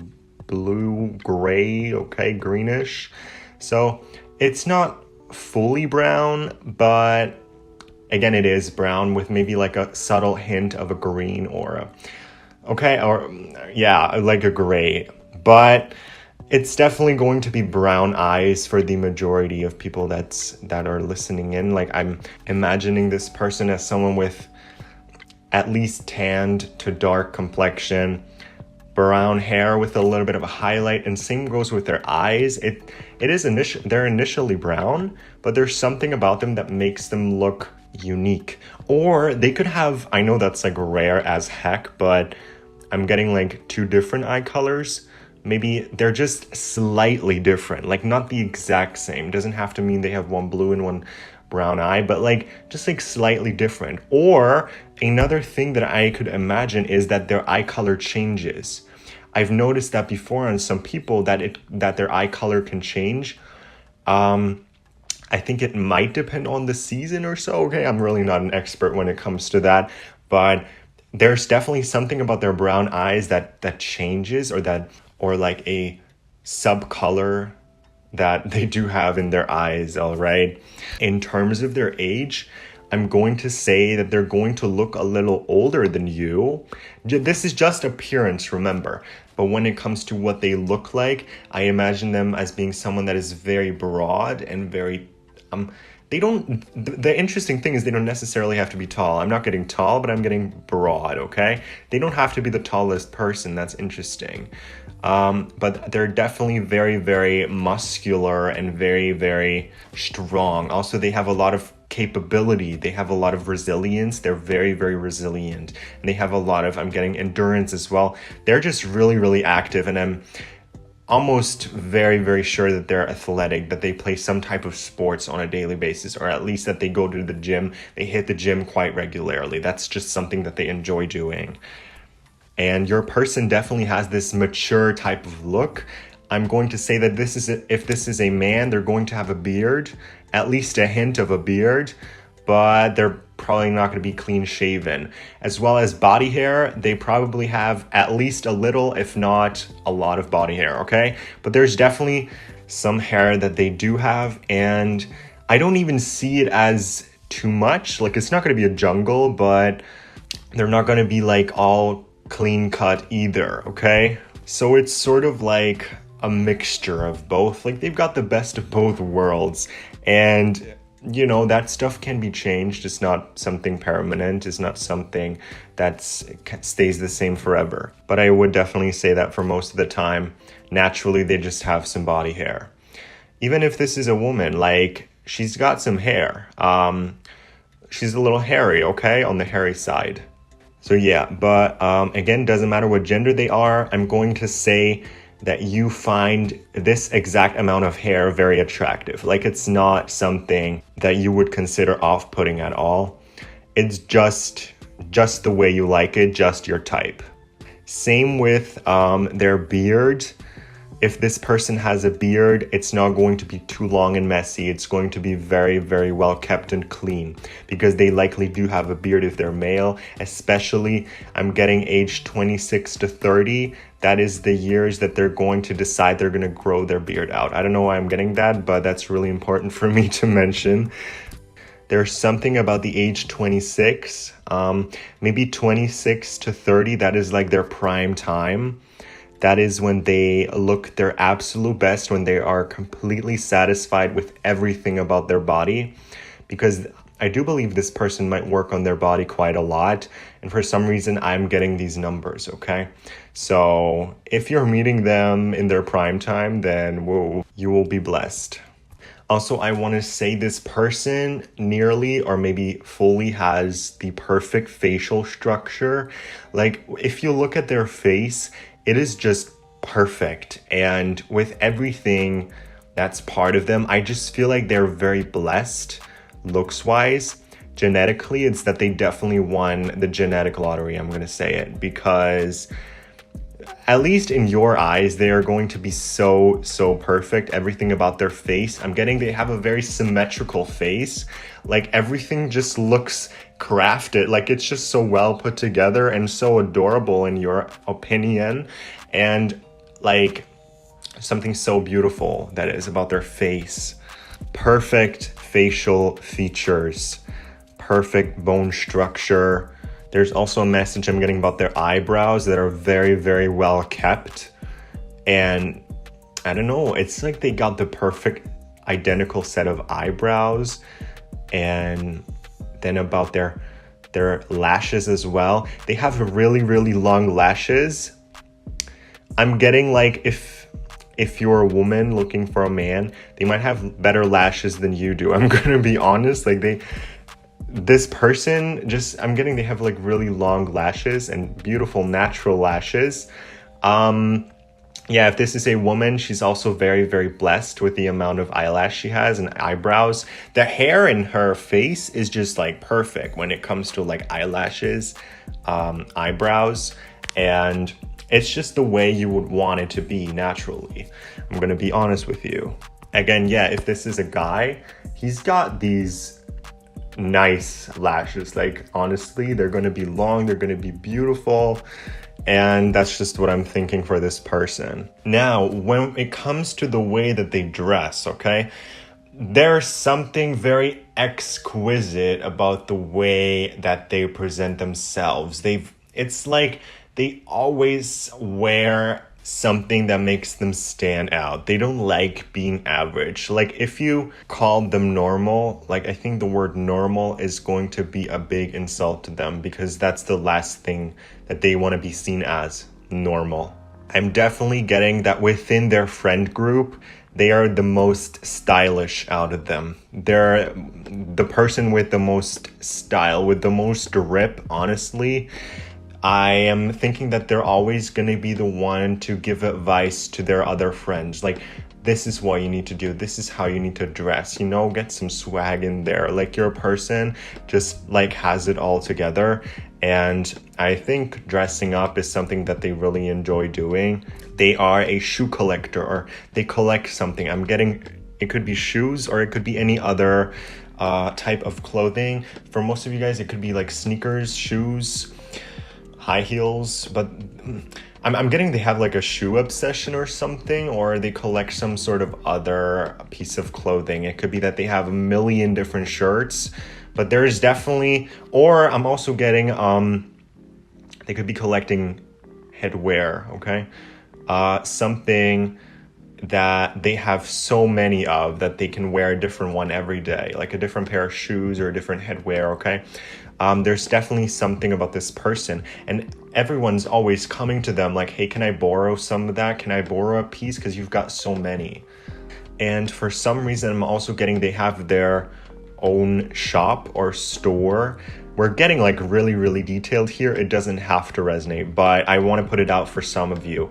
blue gray, okay, greenish. So it's not fully brown, but again, it is brown with maybe like a subtle hint of a green or like a gray. But it's definitely going to be brown eyes for the majority of people that are listening in. Like I'm imagining this person as someone with at least tanned to dark complexion, brown hair with a little bit of a highlight, and same goes with their eyes. They're initially brown, but there's something about them that makes them look unique. Or they could have, I know that's like rare as heck, but I'm getting like 2 different eye colors. Maybe they're just slightly different, like not the exact same. Doesn't have to mean they have one blue and one brown eye, but like just like slightly different. Or another thing that I could imagine is that their eye color changes. I've noticed that before on some people that their eye color can change. I think it might depend on the season or so. Okay, I'm really not an expert when it comes to that, but there's definitely something about their brown eyes that changes, or like a subcolor that they do have in their eyes, all right? In terms of their age, I'm going to say that they're going to look a little older than you. This is just appearance, remember. But when it comes to what they look like, I imagine them as being someone that is very broad and very, they don't, the interesting thing is they don't necessarily have to be tall. I'm not getting tall, but I'm getting broad, okay? They don't have to be the tallest person. That's interesting. But they're definitely very, very muscular and very, very strong. Also, they have a lot of capability. They have a lot of resilience. They're very, very resilient. And they have a lot of, I'm getting endurance as well. They're just really, really active. And I'm almost very, very sure that they're athletic, that they play some type of sports on a daily basis, or at least that they go to the gym. They hit the gym quite regularly. That's just something that they enjoy doing. And your person definitely has this mature type of look. I'm going to say that if this is a man, they're going to have a beard, at least a hint of a beard, but they're probably not going to be clean shaven. As well as body hair, they probably have at least a little, if not a lot of body hair, okay? But there's definitely some hair that they do have, and I don't even see it as too much. Like, it's not going to be a jungle, but they're not going to be like all clean cut either, okay? So it's sort of like a mixture of both. Like, they've got the best of both worlds, and you know, that stuff can be changed. It's not something permanent. It's not something that stays the same forever. But I would definitely say that for most of the time, naturally, they just have some body hair. Even if this is a woman, like, she's got some hair. She's a little hairy, okay? On the hairy side. So yeah, but again, doesn't matter what gender they are. I'm going to say that you find this exact amount of hair very attractive. Like, it's not something that you would consider off-putting at all. It's just the way you like it, just your type. Same with their beard. If this person has a beard, it's not going to be too long and messy. It's going to be very, very well kept and clean, because they likely do have a beard if they're male. Especially, I'm getting age 26 to 30. That is the years that they're going to decide they're going to grow their beard out. I don't know why I'm getting that, but that's really important for me to mention. There's something about the age 26, maybe 26 to 30. That is like their prime time. That is when they look their absolute best, when they are completely satisfied with everything about their body. Because I do believe this person might work on their body quite a lot. And for some reason, I'm getting these numbers, okay? So if you're meeting them in their prime time, then whoa, you will be blessed. Also, I want to say this person nearly or maybe fully has the perfect facial structure. Like, if you look at their face, it is just perfect. And with everything that's part of them, I just feel like they're very blessed looks-wise. Genetically, it's that they definitely won the genetic lottery, I'm going to say it, because at least in your eyes, they are going to be so perfect. Everything about their face, I'm getting they have a very symmetrical face. Like, everything just looks crafted. Like, it's just so well put together and so adorable in your opinion. And like, something so beautiful that is about their face. Perfect facial features, perfect bone structure. There's also a message I'm getting about their eyebrows that are very, very well kept. And I don't know, it's like they got the perfect identical set of eyebrows. And then about their lashes as well. They have really, really long lashes. I'm getting like, if you're a woman looking for a man, they might have better lashes than you do. I'm gonna be honest. Like, this person just, I'm getting they have like really long lashes and beautiful natural lashes. Yeah, if this is a woman, she's also very, very blessed with the amount of eyelash she has and eyebrows. The hair in her face is just like perfect when it comes to like eyelashes, eyebrows, and it's just the way you would want it to be naturally. I'm gonna be honest with you. Again, yeah, if this is a guy, he's got these nice lashes. Like, honestly, they're gonna be long, they're gonna be beautiful. And that's just what I'm thinking for this person. Now, when it comes to the way that they dress, okay, there's something very exquisite about the way that they present themselves. It's like they always wear something that makes them stand out. They don't like being average. Like if you call them normal, like I think the word normal is going to be a big insult to them because that's the last thing that they want to be seen as, normal. I'm definitely getting that within their friend group, they are the most stylish out of them. They're the person with the most style, with the most drip, honestly. I am thinking that they're always going to be the one to give advice to their other friends. Like, this is what you need to do. This is how you need to dress. You know, get some swag in there. Like, your person just like has it all together. And I think dressing up is something that they really enjoy doing. They are a shoe collector, or they collect something. I'm getting, it could be shoes or it could be any other type of clothing. For most of you guys, it could be like sneakers, shoes, high heels, but I'm getting they have like a shoe obsession or something, or they collect some sort of other piece of clothing. It could be that they have a million different shirts, but there's definitely, or I'm also getting, they could be collecting headwear, okay? Something that they have so many of that they can wear a different one every day, like a different pair of shoes or a different headwear, okay? There's definitely something about this person, and everyone's always coming to them like, hey, can I borrow some of that? Can I borrow a piece? Because you've got so many. And for some reason, I'm also getting they have their own shop or store. We're getting like really, really detailed here. It doesn't have to resonate, but I want to put it out for some of you.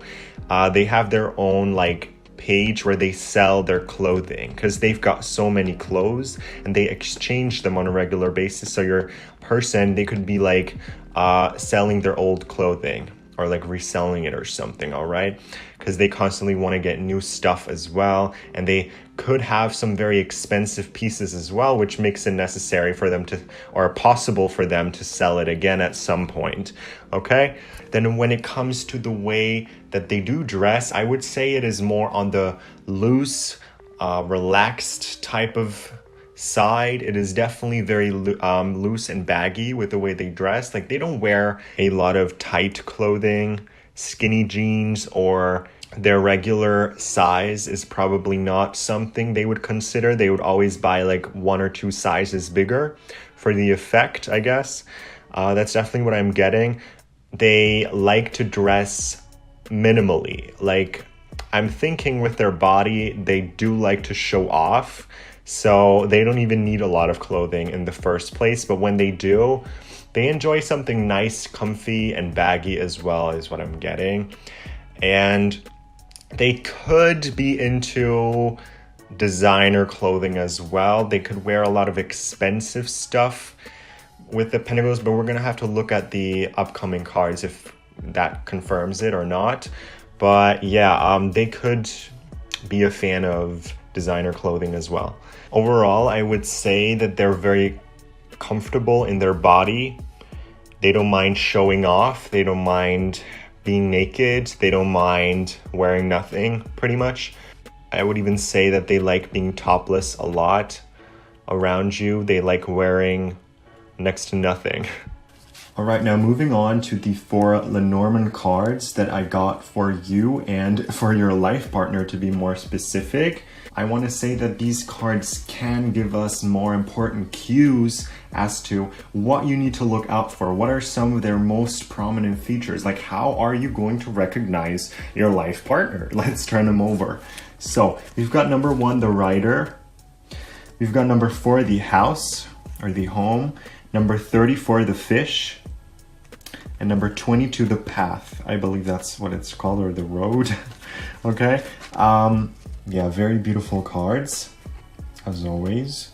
They have their own like page where they sell their clothing because they've got so many clothes and they exchange them on a regular basis. So your person, they could be like selling their old clothing or like reselling it or something, all right? Because they constantly want to get new stuff as well, and they could have some very expensive pieces as well, which makes it necessary for them to, or possible for them to sell it again at some point, okay? Then when it comes to the way that they do dress, I would say it is more on the loose, relaxed type of side. It is definitely very loose and baggy with the way they dress. Like, they don't wear a lot of tight clothing, skinny jeans, or their regular size is probably not something they would consider. They would always buy like 1 or 2 sizes bigger for the effect, I guess. That's definitely what I'm getting. They like to dress minimally. Like, I'm thinking with their body, they do like to show off. So they don't even need a lot of clothing in the first place. But when they do, they enjoy something nice, comfy, and baggy as well, is what I'm getting. And they could be into designer clothing as well. They could wear a lot of expensive stuff with the pentacles, but we're going to have to look at the upcoming cards if that confirms it or not. But yeah, they could be a fan of designer clothing as well. Overall, I would say that they're very comfortable in their body. They don't mind showing off. They don't mind being naked. They don't mind wearing nothing, pretty much. I would even say that they like being topless a lot around you. They like wearing next to nothing. All right, now moving on to the 4 Lenormand cards that I got for you and for your life partner, to be more specific. I want to say that these cards can give us more important cues as to what you need to look out for. What are some of their most prominent features? Like, how are you going to recognize your life partner? Let's turn them over. So we've got number 1, the Rider. We've got number 4, the House or the Home. Number 34, the Fish. And number 22, the Path. I believe that's what it's called, or the Road. Okay. Yeah, very beautiful cards, as always.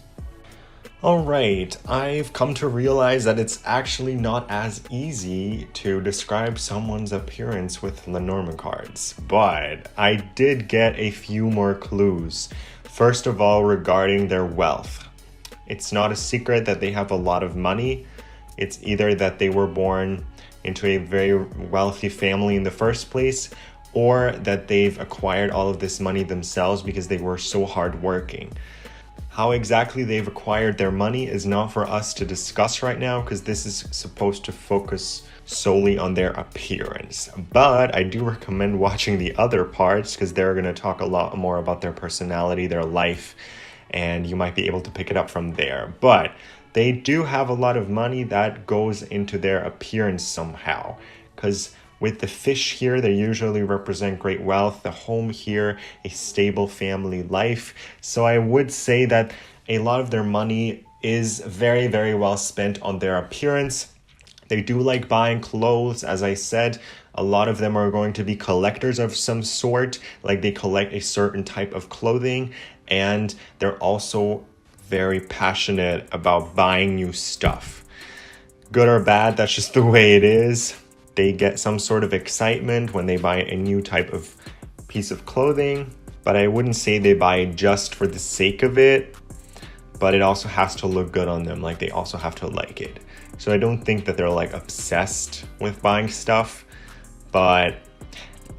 All right, I've come to realize that it's actually not as easy to describe someone's appearance with Lenormand cards, but I did get a few more clues. First of all, regarding their wealth. It's not a secret that they have a lot of money. It's either that they were born into a very wealthy family in the first place, or that they've acquired all of this money themselves because they were so hardworking. How exactly they've acquired their money is not for us to discuss right now because this is supposed to focus solely on their appearance. But I do recommend watching the other parts because they're going to talk a lot more about their personality, their life, and you might be able to pick it up from there. But they do have a lot of money that goes into their appearance somehow, because with the fish here, they usually represent great wealth. The home here, a stable family life. So I would say that a lot of their money is very, very well spent on their appearance. They do like buying clothes. As I said, a lot of them are going to be collectors of some sort, like they collect a certain type of clothing, and they're also very passionate about buying new stuff. Good or bad, that's just the way it is. They get some sort of excitement when they buy a new type of piece of clothing, but I wouldn't say they buy it just for the sake of it, but it also has to look good on them. Like they also have to like it. So I don't think that they're like obsessed with buying stuff, but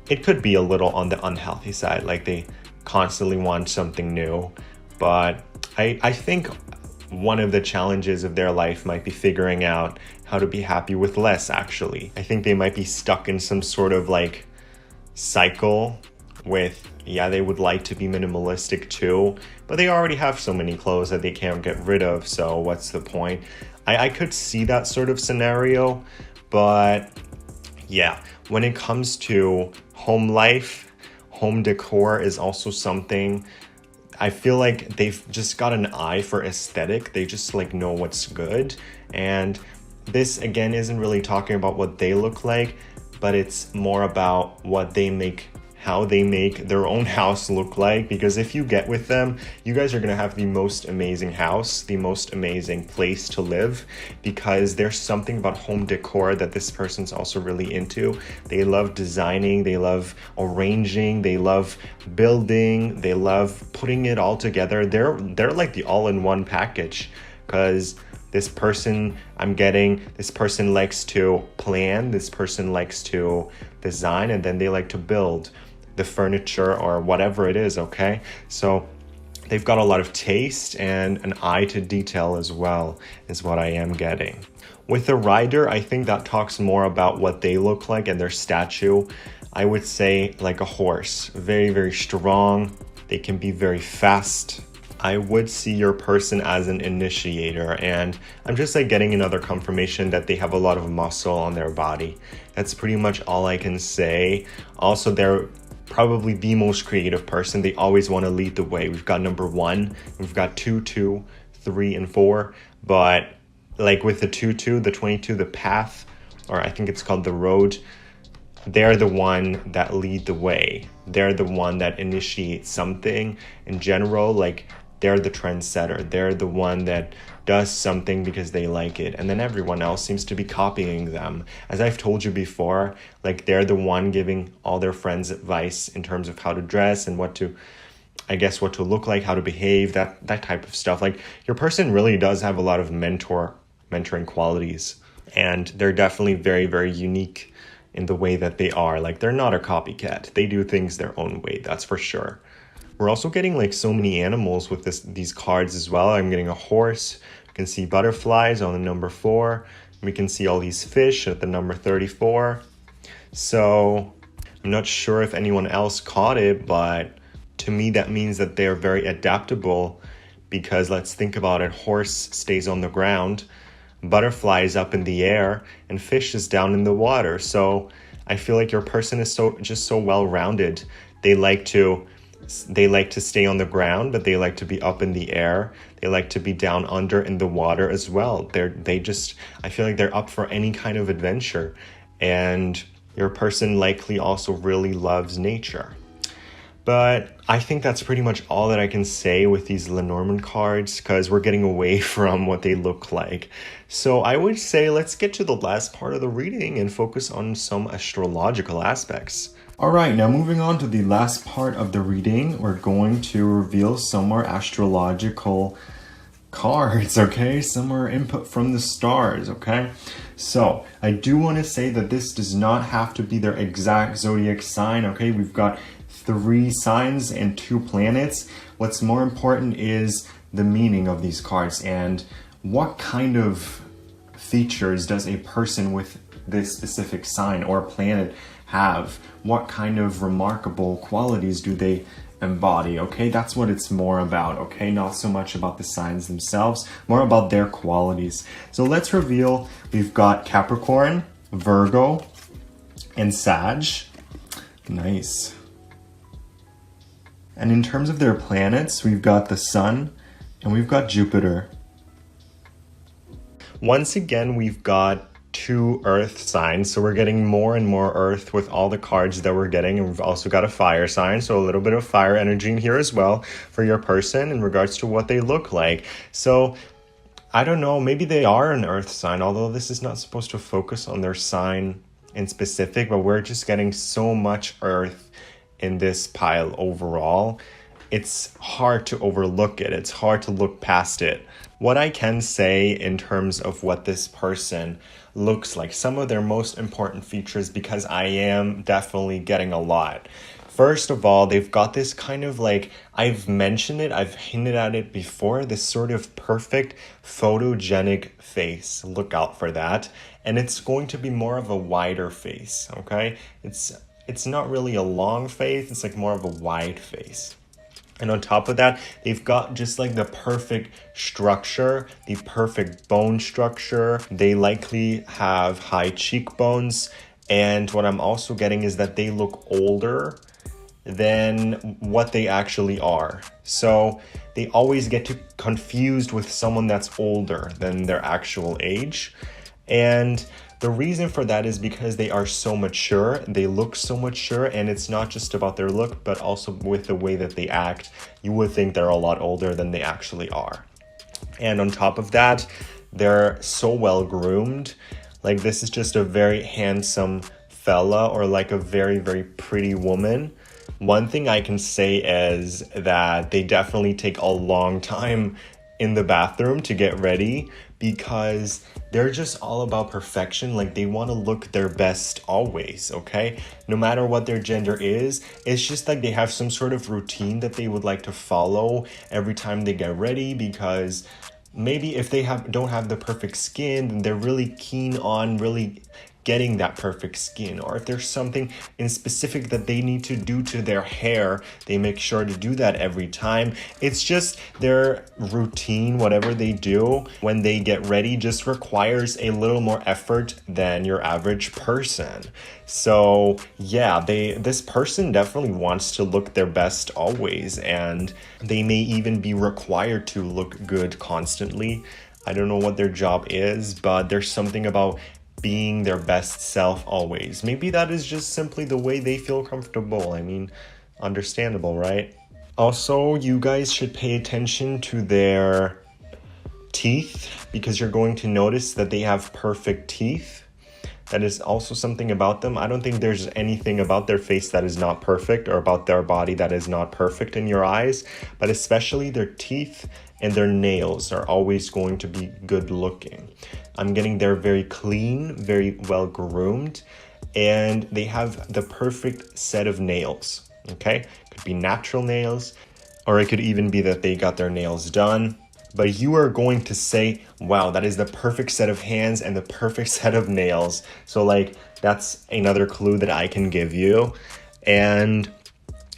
it could be a little on the unhealthy side. Like they constantly want something new, but I think one of the challenges of their life might be figuring out how to be happy with less, actually. I think they might be stuck in some sort of like cycle with, yeah, they would like to be minimalistic too, but they already have so many clothes that they can't get rid of, so what's the point? I could see that sort of scenario, but yeah, when it comes to home life, home decor is also something I feel like they've just got an eye for aesthetic. They just like know what's good. And this again isn't really talking about what they look like, but it's more about what they make, how they make their own house look like. Because if you get with them, you guys are gonna have the most amazing house, the most amazing place to live, because there's something about home decor that this person's also really into. They love designing, they love arranging, they love building, they love putting it all together. They're like the all-in-one package, because this person this person likes to plan, this person likes to design, and then they like to build the furniture or whatever it is, okay? So they've got a lot of taste and an eye to detail as well, is what I am getting. With the rider, I think that talks more about what they look like and their statue. I would say like a horse, very, very strong. They can be very fast. I would see your person as an initiator, and I'm just like getting another confirmation that they have a lot of muscle on their body. That's pretty much all I can say. Also, they're probably the most creative person. They always want to lead the way. We've got number 1, we've got 2, 3, and 4, but like with the 2, the 22, the path, or I think it's called the road, they're the one that lead the way. They're the one that initiates something in general. Like they're the trendsetter. They're the one that does something because they like it. And then everyone else seems to be copying them. As I've told you before, like they're the one giving all their friends advice in terms of how to dress and what to look like, how to behave, that type of stuff. Like your person really does have a lot of mentoring qualities. And they're definitely very, very unique in the way that they are. Like they're not a copycat. They do things their own way, that's for sure. We're also getting like so many animals with these cards as well. I'm getting a horse. We can see butterflies on the number 4. We can see all these fish at the number 34. So I'm not sure if anyone else caught it, but to me that means that they're very adaptable, because let's think about it. Horse stays on the ground, butterfly is up in the air, and fish is down in the water. So I feel like your person is so well-rounded. They like to stay on the ground, but they like to be up in the air. They like to be down under in the water as well. I feel like they're up for any kind of adventure. And your person likely also really loves nature. But I think that's pretty much all that I can say with these Lenormand cards, because we're getting away from what they look like. So I would say let's get to the last part of the reading and focus on some astrological aspects. All right, now moving on to the last part of the reading, we're going to reveal some more astrological cards, okay? Some more input from the stars, okay? So I do want to say that this does not have to be their exact zodiac sign, okay? We've got 3 signs and 2 planets. What's more important is the meaning of these cards and what kind of features does a person with this specific sign or planet have? What kind of remarkable qualities do they embody? Okay, that's what it's more about. Okay, not so much about the signs themselves, more about their qualities. So let's reveal. We've got Capricorn, Virgo, and Sag. Nice. And in terms of their planets, we've got the Sun and we've got Jupiter. Once again, we've got 2 earth signs, so we're getting more and more earth with all the cards that we're getting, and we've also got a fire sign, so a little bit of fire energy in here as well for your person in regards to what they look like. So I don't know, maybe they are an earth sign, although this is not supposed to focus on their sign in specific, but we're just getting so much earth in this pile overall. It's hard to overlook it. It's hard to look past it. What I can say in terms of what this person looks like, some of their most important features, because I am definitely getting a lot. First of all, they've got this kind of like, I've mentioned it, I've hinted at it before, this sort of perfect photogenic face. Look out for that. And it's going to be more of a wider face, okay? It's not really a long face, it's like more of a wide face. And on top of that, they've got just like the perfect structure, the perfect bone structure. They likely have high cheekbones. And what I'm also getting is that they look older than what they actually are. So they always get confused with someone that's older than their actual age. And the reason for that is because they are so mature, they look so mature, and it's not just about their look, but also with the way that they act. You would think they're a lot older than they actually are. And on top of that, they're so well groomed. Like, this is just a very handsome fella, or like a very, very pretty woman. One thing I can say is that they definitely take a long time in the bathroom to get ready, because they're just all about perfection. Like, they want to look their best always, okay? No matter what their gender is, it's just like they have some sort of routine that they would like to follow every time they get ready, because maybe if they don't have the perfect skin, then they're really keen on really getting that perfect skin. Or if there's something in specific that they need to do to their hair, they make sure to do that every time. It's just their routine. Whatever they do when they get ready just requires a little more effort than your average person. So yeah, this person definitely wants to look their best always, and they may even be required to look good constantly. I don't know what their job is, but there's something about being their best self always. Maybe that is just simply the way they feel comfortable. I mean, understandable, right? Also, you guys should pay attention to their teeth, because you're going to notice that they have perfect teeth. That is also something about them. I don't think there's anything about their face that is not perfect, or about their body that is not perfect in your eyes, but especially their teeth and their nails are always going to be good looking. I'm getting they're very clean, very well groomed, and they have the perfect set of nails, okay? Could be natural nails, or it could even be that they got their nails done. But you are going to say, wow, that is the perfect set of hands and the perfect set of nails. So like, that's another clue that I can give you. And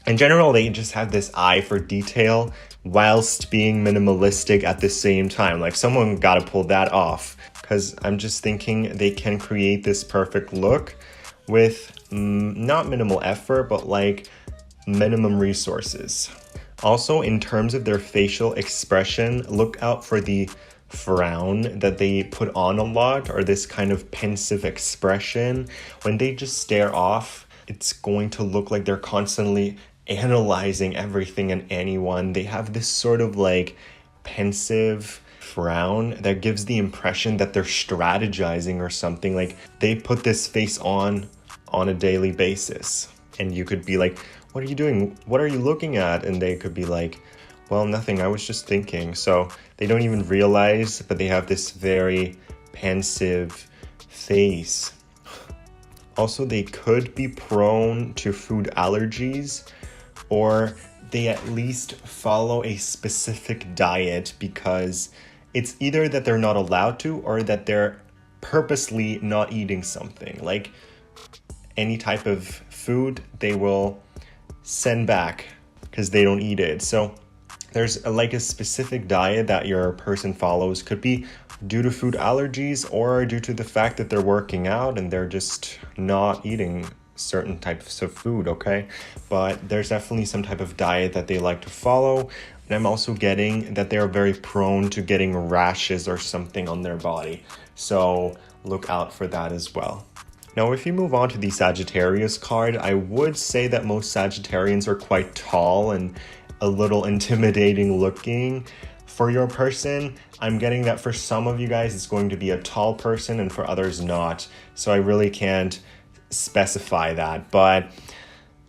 in general, they just have this eye for detail whilst being minimalistic at the same time. Like, someone got to pull that off, because I'm just thinking they can create this perfect look with not minimal effort, but like minimum resources. Also, in terms of their facial expression, look out for the frown that they put on a lot, or this kind of pensive expression. When they just stare off, it's going to look like they're constantly analyzing everything and anyone. They have this sort of like pensive frown that gives the impression that they're strategizing or something. Like, they put this face on a daily basis, and you could be like, what are you doing? What are you looking at? And they could be like, well, nothing, I was just thinking. So they don't even realize, but they have this very pensive face. Also, they could be prone to food allergies, or they at least follow a specific diet, because it's either that they're not allowed to or that they're purposely not eating something. Like any type of food, they will send back because they don't eat it. So there's like a specific diet that your person follows. Could be due to food allergies or due to the fact that they're working out and they're just not eating certain types of food, okay? But there's definitely some type of diet that they like to follow. And I'm also getting that they're very prone to getting rashes or something on their body. So look out for that as well. Now, if you move on to the Sagittarius card, I would say that most Sagittarians are quite tall and a little intimidating looking. For your person, I'm getting that for some of you guys, it's going to be a tall person and for others not. So I really can't specify that, but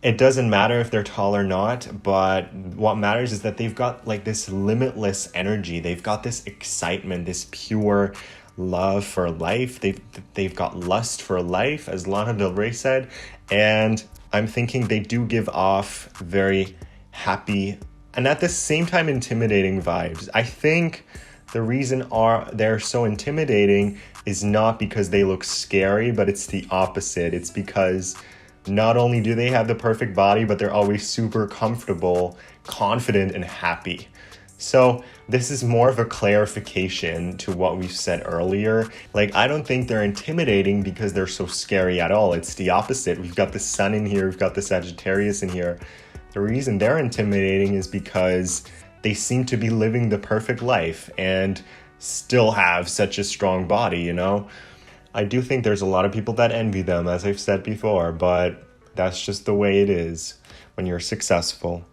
it doesn't matter if they're tall or not. But what matters is that they've got like this limitless energy. They've got this excitement, this pure love for life. They've got lust for life, as Lana Del Rey said. And I'm thinking they do give off very happy and at the same time intimidating vibes. I think the reason they're so intimidating is not because they look scary, but it's the opposite. It's because not only do they have the perfect body, but they're always super comfortable, confident, and happy. So this is more of a clarification to what we've said earlier. Like, I don't think they're intimidating because they're so scary at all. It's the opposite. We've got the Sun in here. We've got the Sagittarius in here. The reason they're intimidating is because they seem to be living the perfect life and still have such a strong body, you know? I do think there's a lot of people that envy them, as I've said before, but that's just the way it is when you're successful.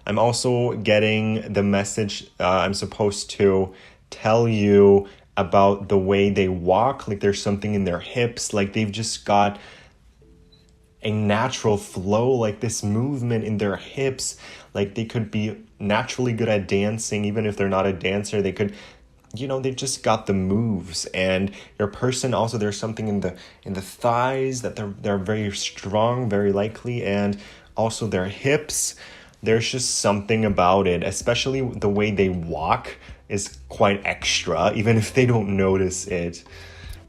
I'm also getting the message I'm supposed to tell you about the way they walk. Like there's something in their hips, like they've just got a natural flow, like this movement in their hips. Like they could be naturally good at dancing. Even if they're not a dancer, they could, you know, they've just got the moves. And your person also, there's something in the thighs that they're very strong, very likely, and also their hips. There's just something about it, especially the way they walk is quite extra, even if they don't notice it.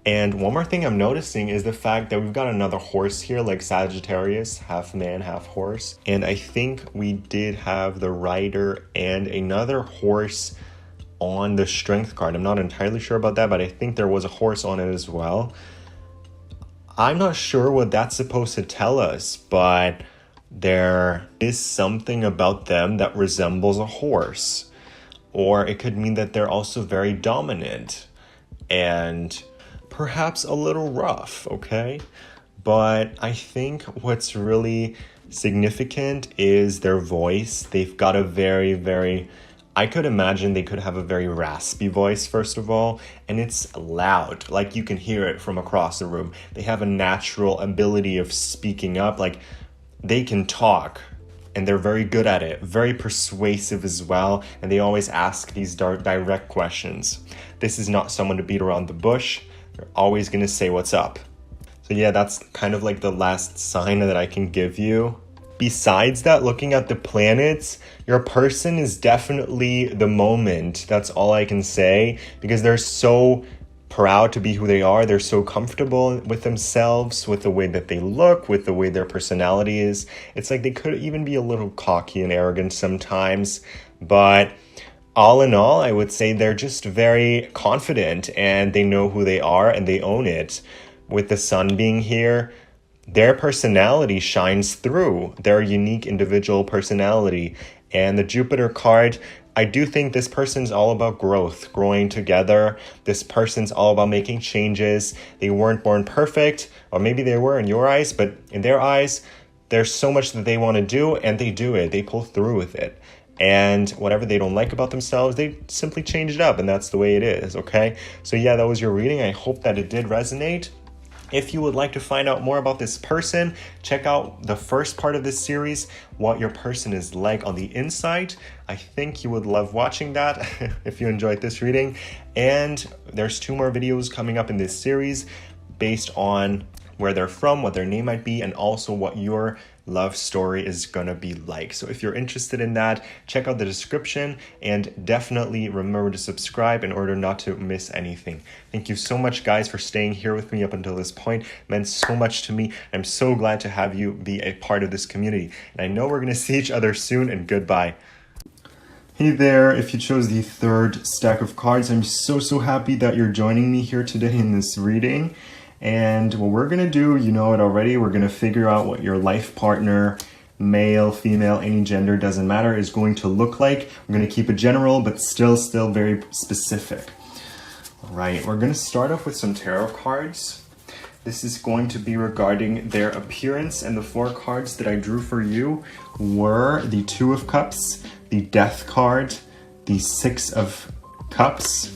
And one more thing I'm noticing is the fact that we've got another horse here, like Sagittarius, half man, half horse. And I think we did have the rider and another horse on the strength card. I'm not entirely sure about that, but I think there was a horse on it as well. I'm not sure what that's supposed to tell us, but there is something about them that resembles a horse. Or it could mean that they're also very dominant and perhaps a little rough, okay? But I think what's really significant is their voice. They've got a very, I could imagine they could have a very raspy voice, first of all, and it's loud. Like you can hear it from across the room. They have a natural ability of speaking up. Like they can talk and they're very good at it, very persuasive as well. And they always ask these direct questions. This is not someone to beat around the bush. They're always going to say what's up. So yeah, that's kind of like the last sign that I can give you. Besides that, looking at the planets, your person is definitely the moment. That's all I can say, because they're so proud to be who they are. They're so comfortable with themselves, with the way that they look, with the way their personality is. It's like they could even be a little cocky and arrogant sometimes, but all in all, I would say they're just very confident and they know who they are and they own it. With the Sun being here, their personality shines through, their unique individual personality. And the Jupiter card, I do think this person's all about growth, growing together. This person's all about making changes. They weren't born perfect, or maybe they were in your eyes, but in their eyes, there's so much that they want to do and they do it. They pull through with it. And whatever they don't like about themselves, they simply change it up, and that's the way it is, okay? So yeah, that was your reading. I hope that it did resonate. If you would like to find out more about this person, check out the first part of this series, what your person is like on the inside. I think you would love watching that if you enjoyed this reading. And there's 2 more videos coming up in this series based on where they're from, what their name might be, and also what your love story is gonna be like. So if you're interested in that, check out the description and definitely remember to subscribe in order not to miss anything. Thank you so much, guys, for staying here with me up until this point. It meant so much to me. I'm so glad to have you be a part of this community. And I know we're gonna see each other soon, and goodbye. Hey there, if you chose the third stack of cards, I'm so happy that you're joining me here today in this reading. And what we're gonna do, you know it already, we're gonna figure out what your life partner, male, female, any gender, doesn't matter, is going to look like. We're gonna keep it general, but still very specific. All right, we're gonna start off with some tarot cards. This is going to be regarding their appearance, and the 4 cards that I drew for you were the 2 of Cups, the Death card, the 6 of Cups,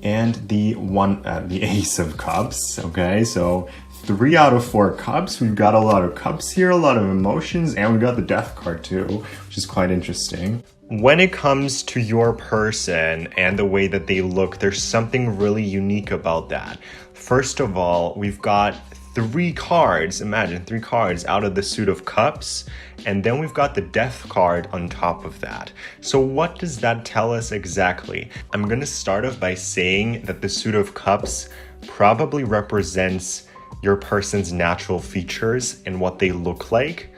and the Ace of Cups. Okay, so 3 out of 4 cups. We've got a lot of cups here, a lot of emotions, and we got the Death card too, which is quite interesting. When it comes to your person and the way that they look, there's something really unique about that. First of all, we've got 3 cards, imagine 3 cards out of the Suit of Cups, and then we've got the Death card on top of that. So what does that tell us exactly? I'm gonna start off by saying that the Suit of Cups probably represents your person's natural features and what they look like.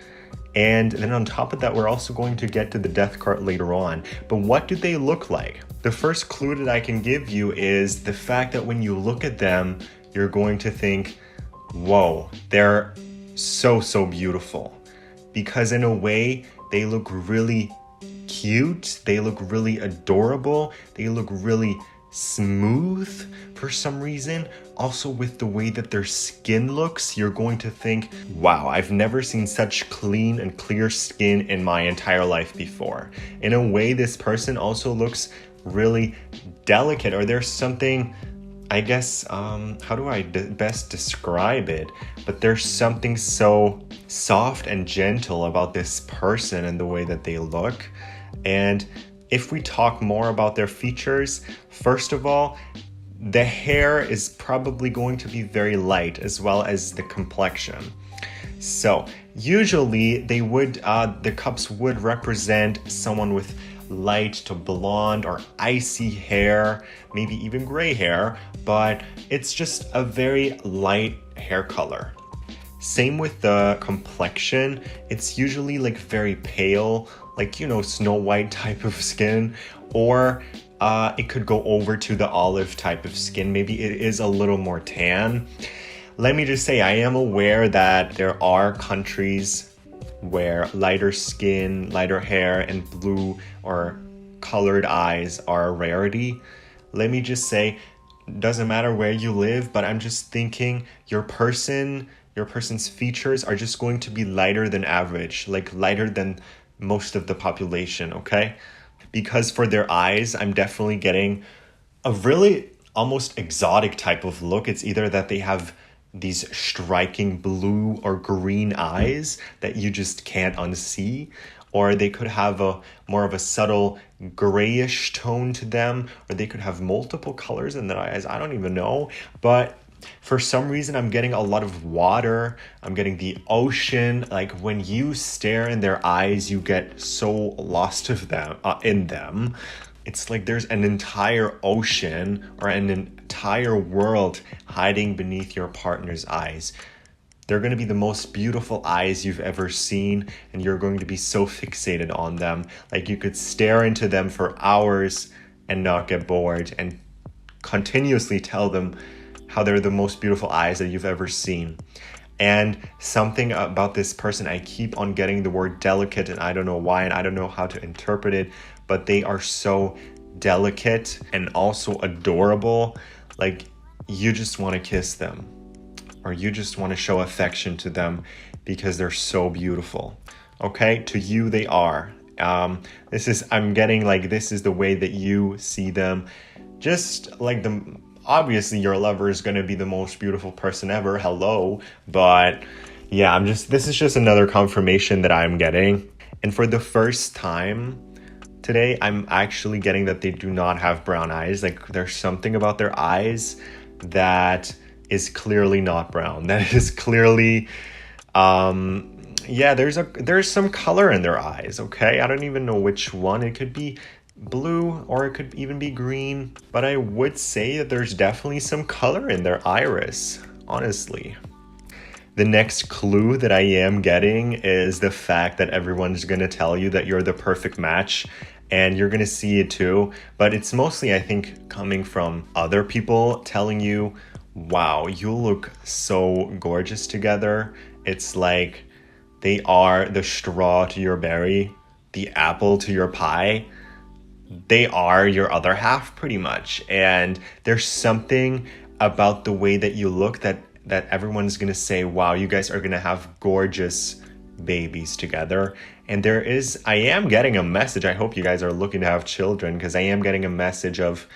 And then on top of that, we're also going to get to the Death card later on. But what do they look like? The first clue that I can give you is the fact that when you look at them, you're going to think, whoa, they're so beautiful. Because in a way, they look really cute, they look really adorable, they look really smooth for some reason. Also with the way that their skin looks, you're going to think, wow, I've never seen such clean and clear skin in my entire life before. In a way, this person also looks really delicate, or there's something, I guess, how do I best describe it? But there's something so soft and gentle about this person and the way that they look. And if we talk more about their features, first of all, the hair is probably going to be very light, as well as the complexion. So usually they would, the cups would represent someone with light to blonde or icy hair, maybe even gray hair, but it's just a very light hair color. Same with the complexion. It's usually like very pale, like, you know, Snow White type of skin, or it could go over to the olive type of skin. Maybe it is a little more tan. Let me just say, I am aware that there are countries where lighter skin, lighter hair, and blue or colored eyes are a rarity. Let me just say, doesn't matter where you live, but I'm just thinking your person's features are just going to be lighter than average, like lighter than most of the population, okay? Because for their eyes, I'm definitely getting a really almost exotic type of look. It's either that they have these striking blue or green eyes that you just can't unsee, or they could have a more of a subtle grayish tone to them, or they could have multiple colors in their eyes. I don't even know, but for some reason I'm getting a lot of water. I'm getting the ocean. Like when you stare in their eyes, you get so lost of them in them. It's like there's an entire ocean or an entire world hiding beneath your partner's eyes. They're going to be the most beautiful eyes you've ever seen, and you're going to be so fixated on them. Like you could stare into them for hours and not get bored, and continuously tell them how they're the most beautiful eyes that you've ever seen. And something about this person, I keep on getting the word delicate, and I don't know why, and I don't know how to interpret it, but they are so delicate and also adorable. Like you just want to kiss them, or you just want to show affection to them because they're so beautiful. Okay, to you they are. I'm getting like this is the way that you see them. Just like obviously your lover is going to be the most beautiful person ever. Hello. But yeah, this is just another confirmation that I'm getting. And for the first time today, I'm actually getting that they do not have brown eyes. Like there's something about their eyes that is clearly not brown. That is clearly, yeah, there's some color in their eyes, okay? I don't even know which one. It could be blue or it could even be green, but I would say that there's definitely some color in their iris, honestly. The next clue that I am getting is the fact that everyone's going to tell you that you're the perfect match, and you're going to see it too. But it's mostly, I think, coming from other people telling you, wow, you look so gorgeous together. It's like they are the straw to your berry, the apple to your pie. They are your other half pretty much. And there's something about the way that you look that everyone's going to say, wow, you guys are going to have gorgeous babies together. And I am getting a message. I hope you guys are looking to have children, because I am getting a message of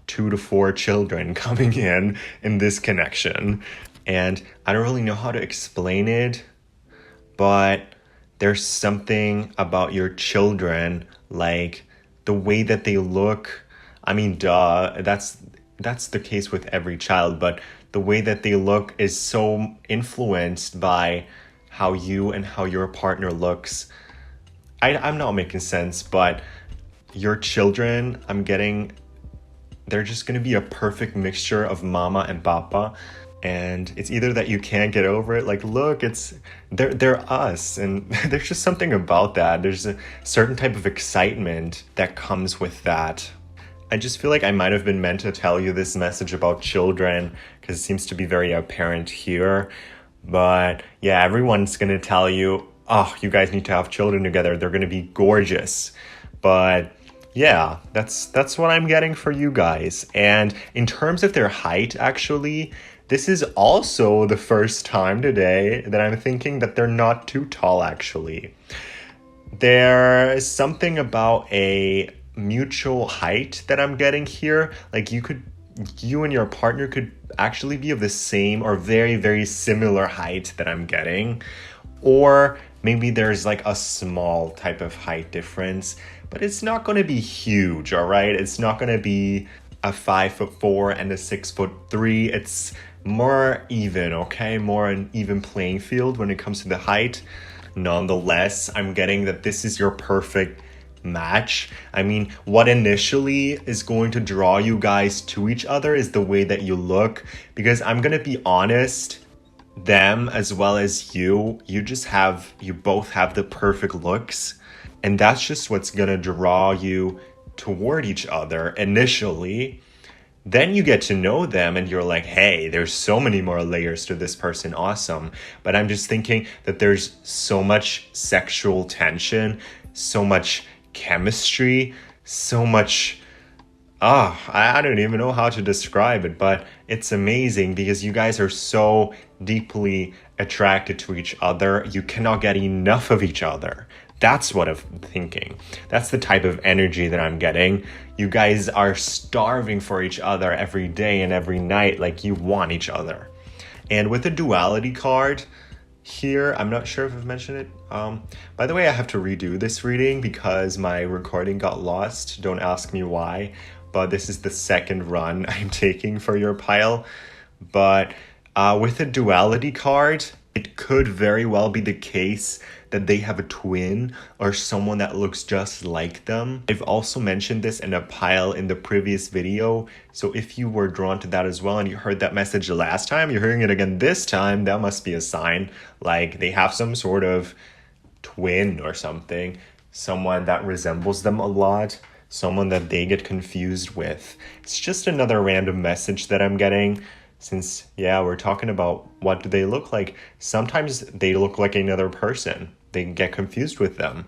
2 to 4 children coming in this connection. And I don't really know how to explain it, but there's something about your children, like the way that they look. I mean, duh, that's the case with every child, but the way that they look is so influenced by how you and how your partner looks. I'm not making sense, but your children, they're just going to be a perfect mixture of mama and papa. And it's either that you can't get over it, like, look, they're us. And there's just something about that. There's a certain type of excitement that comes with that. I just feel like I might have been meant to tell you this message about children, because it seems to be very apparent here. But yeah, everyone's going to tell you, oh, you guys need to have children together. They're going to be gorgeous. But yeah, that's what I'm getting for you guys. And in terms of their height, actually, this is also the first time today that I'm thinking that they're not too tall, actually. There is something about a mutual height that I'm getting here. Like you and your partner could actually be of the same or very, very similar height that I'm getting. Or maybe there's like a small type of height difference, but it's not going to be huge, all right? It's not going to be a 5'4" and a 6'3". It's more even, okay? More an even playing field when it comes to the height. Nonetheless, I'm getting that this is your perfect match. I mean, what initially is going to draw you guys to each other is the way that you look, because I'm going to be honest, them as well as you both have the perfect looks, and that's just what's going to draw you toward each other initially. Then you get to know them and you're like, hey, there's so many more layers to this person. Awesome. But I'm just thinking that there's so much sexual tension, so much chemistry, so much, I don't even know how to describe it, but it's amazing because you guys are so deeply attracted to each other. You cannot get enough of each other. That's what I'm thinking. That's the type of energy that I'm getting. You guys are starving for each other every day and every night, like you want each other. And with the duality card here, I'm not sure if I've mentioned it. By the way, I have to redo this reading because my recording got lost. Don't ask me why, but this is the second run I'm taking for your pile. But with the duality card, it could very well be the case that they have a twin or someone that looks just like them. I've also mentioned this in a pile in the previous video. So if you were drawn to that as well and you heard that message last time, you're hearing it again this time, that must be a sign. Like they have some sort of twin or something, someone that resembles them a lot, someone that they get confused with. It's just another random message that I'm getting. Since, yeah, we're talking about what do they look like. Sometimes they look like another person. They get confused with them.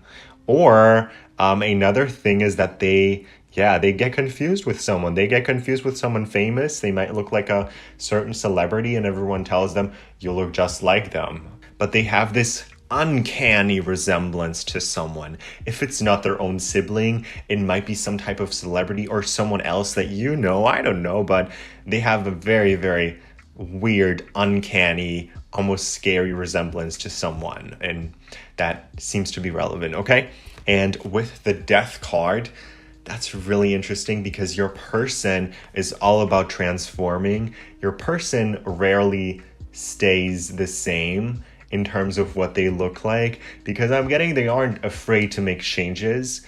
Or another thing is that they get confused with someone. They get confused with someone famous. They might look like a certain celebrity and everyone tells them, you look just like them. But they have this uncanny resemblance to someone. If it's not their own sibling, it might be some type of celebrity or someone else that you know, I don't know, but they have a very, very weird, uncanny, almost scary resemblance to someone, and that seems to be relevant, okay? And with the Death card, that's really interesting because your person is all about transforming. Your person rarely stays the same. in terms of what they look like, because I'm getting they aren't afraid to make changes.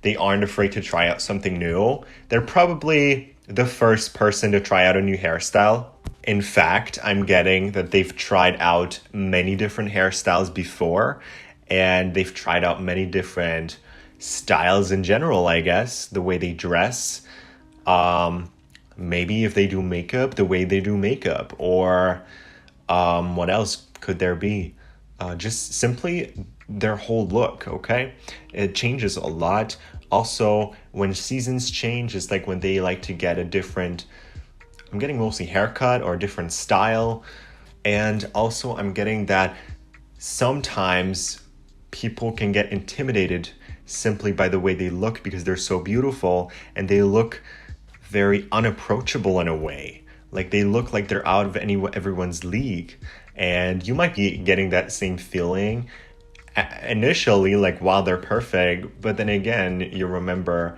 They aren't afraid to try out something new. They're probably the first person to try out a new hairstyle. In fact, I'm getting that they've tried out many different hairstyles before, and they've tried out many different styles in general, I guess, the way they dress. Maybe if they do makeup, the way they do makeup, or what else could there be? Just simply their whole look, okay? It changes a lot. Also, when seasons change, it's like when they like to get a different, I'm getting mostly haircut or a different style. And also I'm getting that sometimes people can get intimidated simply by the way they look because they're so beautiful, and they look very unapproachable in a way. Like they look like they're out of everyone's league. And you might be getting that same feeling initially, like, wow, they're perfect. But then again, you remember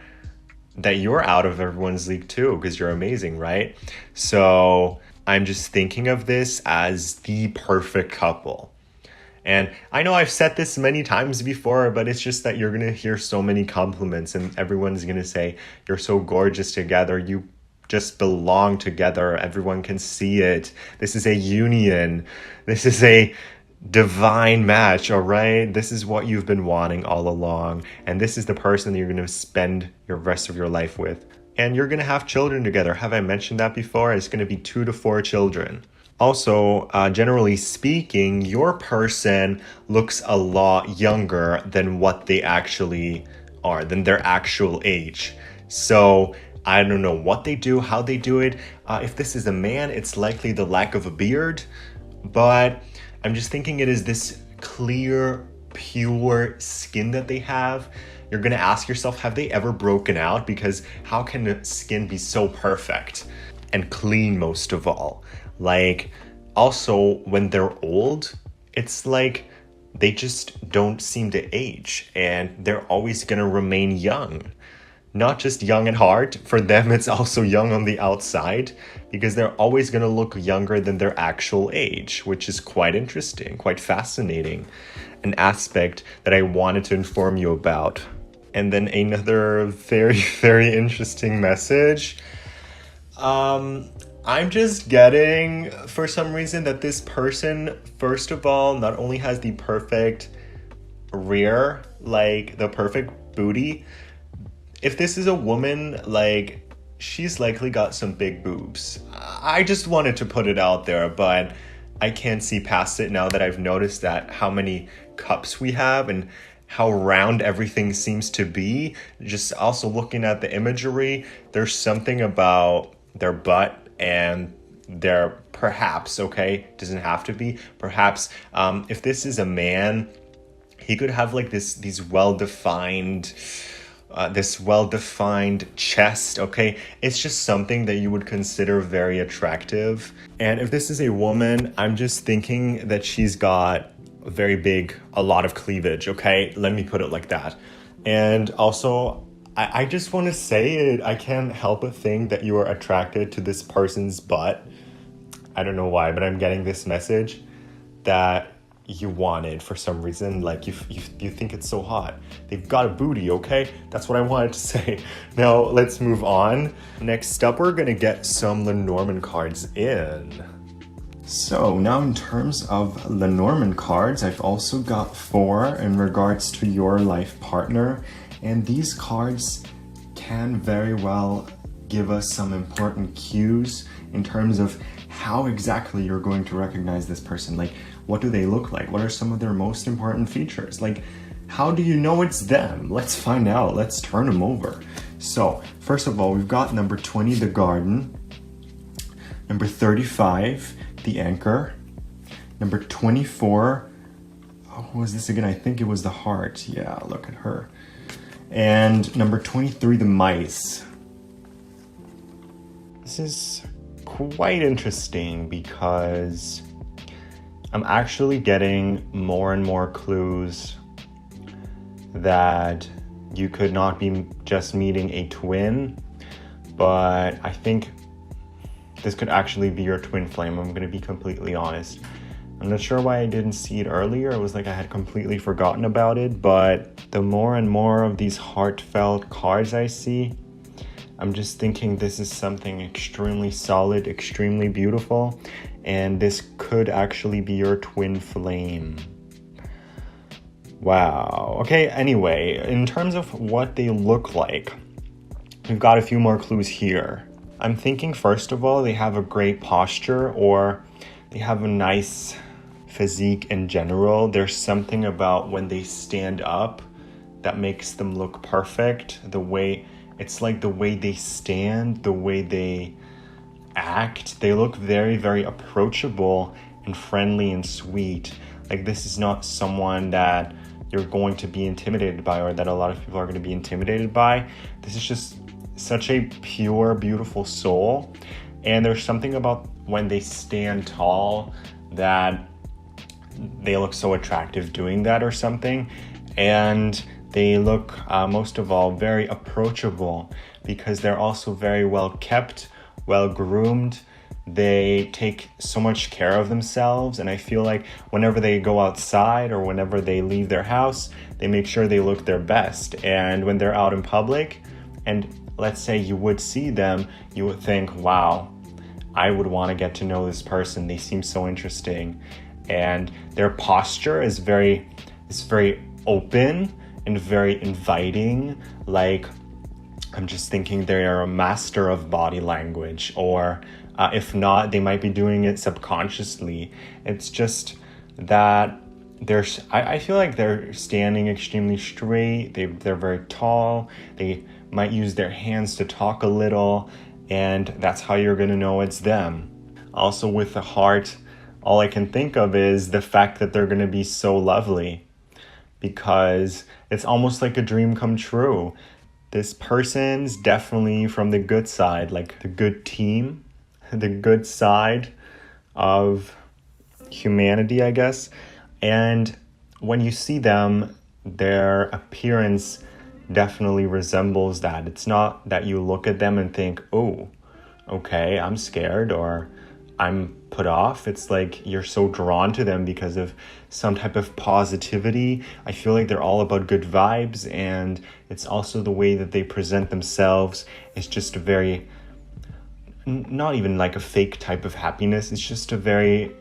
that you're out of everyone's league too, because you're amazing, right? So I'm just thinking of this as the perfect couple. And I know I've said this many times before, but it's just that you're going to hear so many compliments, and everyone's going to say, you're so gorgeous together. You just belong together. Everyone can see it. This is a union. This is a divine match, all right? This is what you've been wanting all along. And this is the person that you're going to spend your rest of your life with. And you're going to have children together. Have I mentioned that before? It's going to be 2 to 4 children. Also, generally speaking, your person looks a lot younger than what they actually are, than their actual age. So I don't know what they do, how they do it. If this is a man, it's likely the lack of a beard. But I'm just thinking it is this clear, pure skin that they have. You're going to ask yourself, have they ever broken out? Because how can the skin be so perfect and clean, most of all? Like, also, when they're old, it's like they just don't seem to age, and they're always going to remain young. Not just young at heart, for them it's also young on the outside, because they're always going to look younger than their actual age, which is quite interesting, quite fascinating, an aspect that I wanted to inform you about. And then another very, very interesting message. I'm just getting, for some reason, that this person, first of all, not only has the perfect rear, like the perfect booty. If this is a woman, like, she's likely got some big boobs. I just wanted to put it out there, but I can't see past it now that I've noticed that how many cups we have and how round everything seems to be. Just also looking at the imagery, there's something about their butt and their, perhaps, okay, doesn't have to be, perhaps, if this is a man, he could have like these well-defined chest, okay? It's just something that you would consider very attractive. And if this is a woman, I'm just thinking that she's got a lot of cleavage, okay? Let me put it like that. And also, I just want to say it, I can't help but think that you are attracted to this person's butt. I don't know why, but I'm getting this message that you want it for some reason. Like you think it's so hot. They've got a booty, okay? That's what I wanted to say. Now let's move on. Next up, we're gonna get some Lenormand cards in. So now in terms of Lenormand cards, I've also got 4 in regards to your life partner. And these cards can very well give us some important cues in terms of how exactly you're going to recognize this person. Like, what do they look like? What are some of their most important features? Like, how do you know it's them? Let's find out. Let's turn them over. So, first of all, we've got number 20, the garden. Number 35, the anchor. Number 24, who was this again? I think it was the heart. Yeah, look at her. And number 23, the mice. This is quite interesting because I'm actually getting more and more clues that you could not be just meeting a twin, but I think this could actually be your twin flame. I'm going to be completely honest. I'm not sure why I didn't see it earlier. It was like I had completely forgotten about it, but the more and more of these heartfelt cards I see, I'm just thinking this is something extremely solid, extremely beautiful, and this could actually be your twin flame. Wow. Okay, anyway, in terms of what they look like, we've got a few more clues here. I'm thinking, first of all, they have a great posture, or they have a nice physique in general. There's something about when they stand up that makes them look perfect. It's like the way they stand, the way they act. They look very, very approachable and friendly and sweet. Like, this is not someone that you're going to be intimidated by, or that a lot of people are going to be intimidated by. This is just such a pure, beautiful soul. And there's something about when they stand tall that they look so attractive doing that or something. And they look, most of all, very approachable, because they're also very well kept, well groomed. They take so much care of themselves, and I feel like whenever they go outside or whenever they leave their house, they make sure they look their best. And when they're out in public, and let's say you would see them, you would think, wow, I would want to get to know this person. They seem so interesting. And their posture is very open and very inviting. Like, I'm just thinking they are a master of body language, or if not, they might be doing it subconsciously. It's just that I feel like they're standing extremely straight. They're very tall. They might use their hands to talk a little, and that's how you're gonna know it's them. Also, with the heart, all I can think of is the fact that they're gonna be so lovely, because it's almost like a dream come true. This person's definitely from the good side, like the good team, the good side of humanity, I guess. And when you see them, their appearance definitely resembles that. It's not that you look at them and think, oh, okay, I'm scared or I'm put off. It's like you're so drawn to them because of some type of positivity. I feel like they're all about good vibes, and it's also the way that they present themselves. It's just a very, not even like a fake type of happiness. It's just a very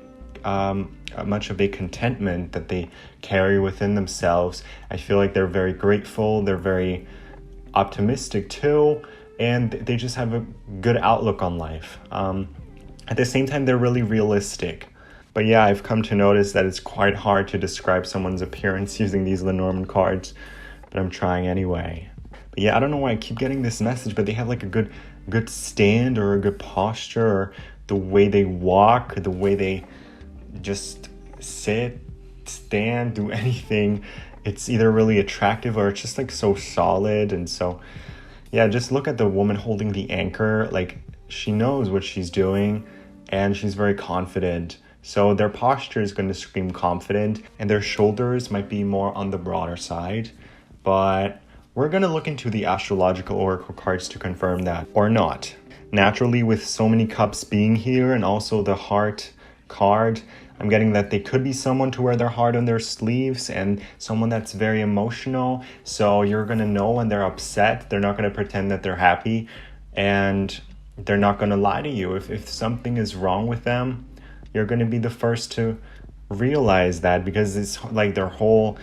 much of a contentment that they carry within themselves. I feel like they're very grateful. They're very optimistic too, and they just have a good outlook on life. At the same time, they're really realistic. But yeah, I've come to notice that it's quite hard to describe someone's appearance using these Lenormand cards, but I'm trying anyway. But yeah, I don't know why I keep getting this message, but they have like a good stand or a good posture, or the way they walk, the way they just sit, stand, do anything. It's either really attractive or it's just like so solid. And so, yeah, just look at the woman holding the anchor. Like, she knows what she's doing and she's very confident. So their posture is going to scream confident, and their shoulders might be more on the broader side. But we're going to look into the astrological oracle cards to confirm that or not. Naturally, with so many cups being here and also the heart card, I'm getting that they could be someone to wear their heart on their sleeves, and someone that's very emotional. So you're going to know when they're upset. They're not going to pretend that they're happy, and they're not going to lie to you. If something is wrong with them, you're going to be the first to realize that, because it's like their whole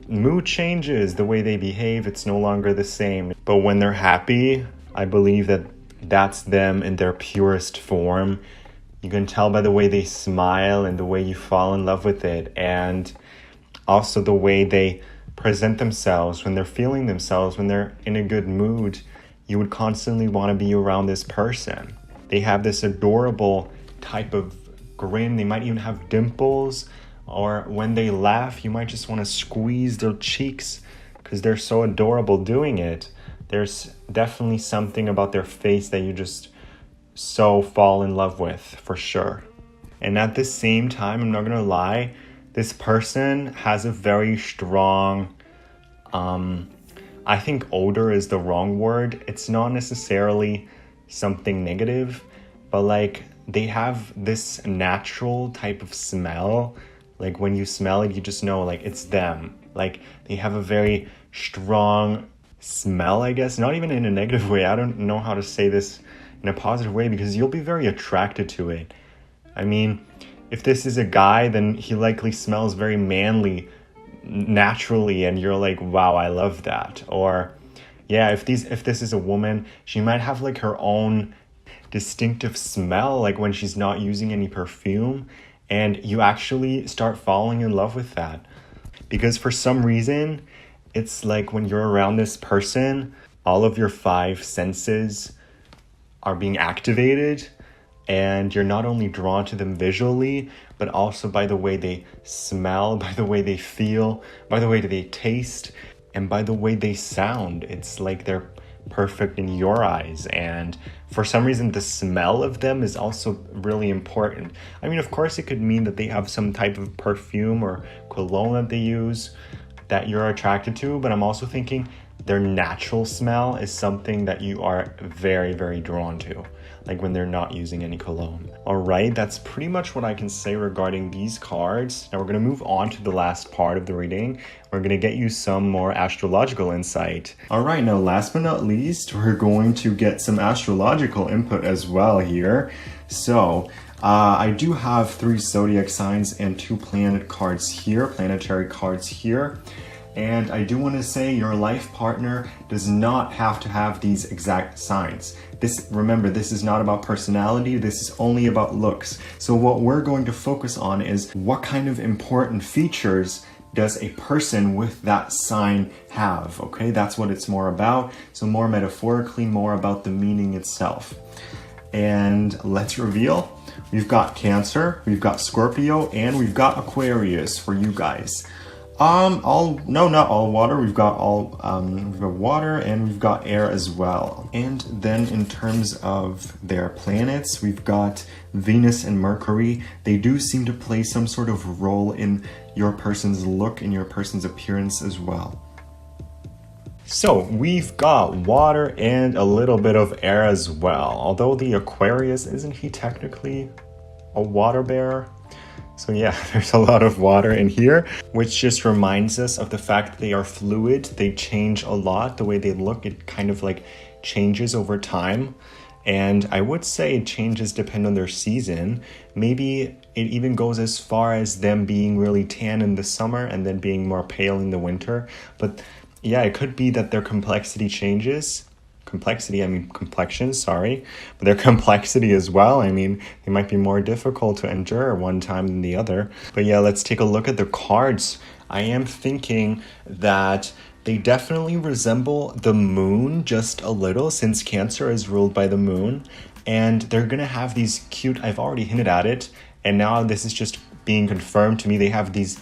mood changes, the way they behave, it's no longer the same. But when they're happy, I believe that that's them in their purest form. You can tell by the way they smile and the way you fall in love with it, and also the way they present themselves when they're feeling themselves, when they're in a good mood. You would constantly want to be around this person. They have this adorable type of grin. They might even have dimples, or when they laugh, you might just want to squeeze their cheeks because they're so adorable doing it. There's definitely something about their face that you just so fall in love with, for sure. And at the same time, I'm not gonna lie, this person has a very strong, I think odor is the wrong word. It's not necessarily something negative, but like they have this natural type of smell. Like when you smell it, you just know like it's them. Like they have a very strong smell, I guess, not even in a negative way. I don't know how to say this in a positive way because you'll be very attracted to it. I mean, if this is a guy, then he likely smells very manly naturally, and you're like, wow, I love that. Or yeah, if this is a woman, she might have like her own distinctive smell, like when she's not using any perfume, and you actually start falling in love with that. Because for some reason, it's like when you're around this person, all of your five senses are being activated, and you're not only drawn to them visually, but also by the way they smell, by the way they feel, by the way they taste, and by the way they sound. It's like they're perfect in your eyes. And for some reason, the smell of them is also really important. I mean, of course, it could mean that they have some type of perfume or cologne that they use that you're attracted to, but I'm also thinking their natural smell is something that you are very, very drawn to, like when they're not using any cologne. All right, that's pretty much what I can say regarding these cards. Now we're going to move on to the last part of the reading. We're going to get you some more astrological insight. All right, now last but not least, we're going to get some astrological input as well here. So I do have 3 zodiac signs and 2 planet cards here, planetary cards here. And I do want to say your life partner does not have to have these exact signs. Remember, this is not about personality, this is only about looks. So what we're going to focus on is what kind of important features does a person with that sign have, okay? That's what it's more about. So more metaphorically, more about the meaning itself. And let's reveal. We've got Cancer, we've got Scorpio, and we've got Aquarius for you guys. Not all water. We've got water and we've got air as well. And then in terms of their planets, we've got Venus and Mercury. They do seem to play some sort of role in your person's look and your person's appearance as well. So we've got water and a little bit of air as well. Although the Aquarius, isn't he technically a water bearer? So yeah, there's a lot of water in here, which just reminds us of the fact that they are fluid. They change a lot. The way they look, it kind of like changes over time. And I would say changes depend on their season. Maybe it even goes as far as them being really tan in the summer and then being more pale in the winter. But yeah, it could be that their complexity changes. Complexion, sorry. But their complexity as well. I mean, they might be more difficult to endure one time than the other. But yeah, let's take a look at the cards. I am thinking that they definitely resemble the moon just a little, since Cancer is ruled by the moon. And they're going to have these cute, I've already hinted at it, and now this is just being confirmed to me. They have these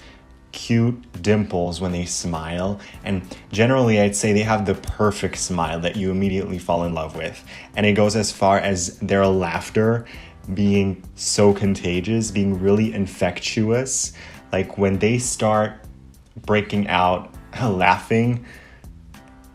cute dimples when they smile, and generally I'd say they have the perfect smile that you immediately fall in love with. And it goes as far as their laughter being so contagious, being really infectious. Like when they start breaking out laughing,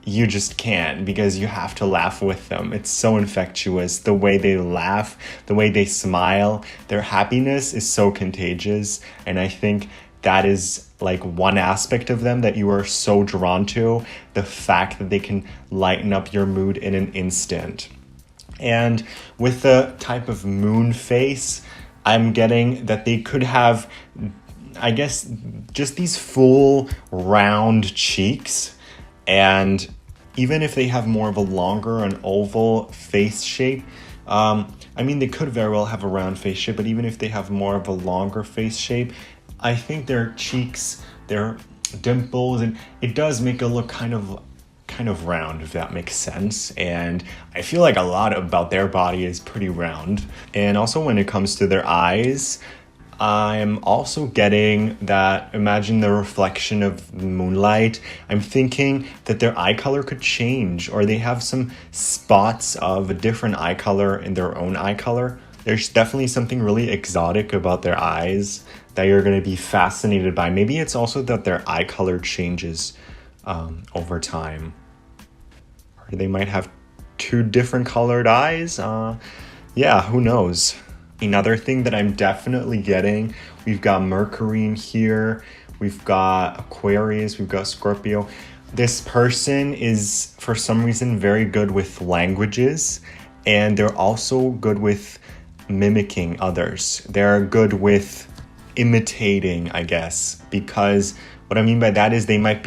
you just can't, because you have to laugh with them. It's so infectious. The way they laugh, the way they smile, their happiness is so contagious. And I think that is like one aspect of them that you are so drawn to, the fact that they can lighten up your mood in an instant. And with the type of moon face, I'm getting that they could have, I guess, just these full round cheeks. And even if they have more of a longer and oval face shape, I mean, they could very well have a round face shape, but even if they have more of a longer face shape, I think their cheeks, their dimples, and it does make it look kind of round, if that makes sense. And I feel like a lot about their body is pretty round. And also when it comes to their eyes, I'm also getting that, imagine the reflection of moonlight. I'm thinking that their eye color could change, or they have some spots of a different eye color in their own eye color. There's definitely something really exotic about their eyes that you're going to be fascinated by. Maybe it's also that their eye color changes over time. Or they might have 2 different colored eyes. Yeah, who knows? Another thing that I'm definitely getting, we've got Mercury in here, we've got Aquarius, we've got Scorpio. This person is, for some reason, very good with languages, and they're also good with mimicking others. They're good with imitating, I guess, because what I mean by that is they might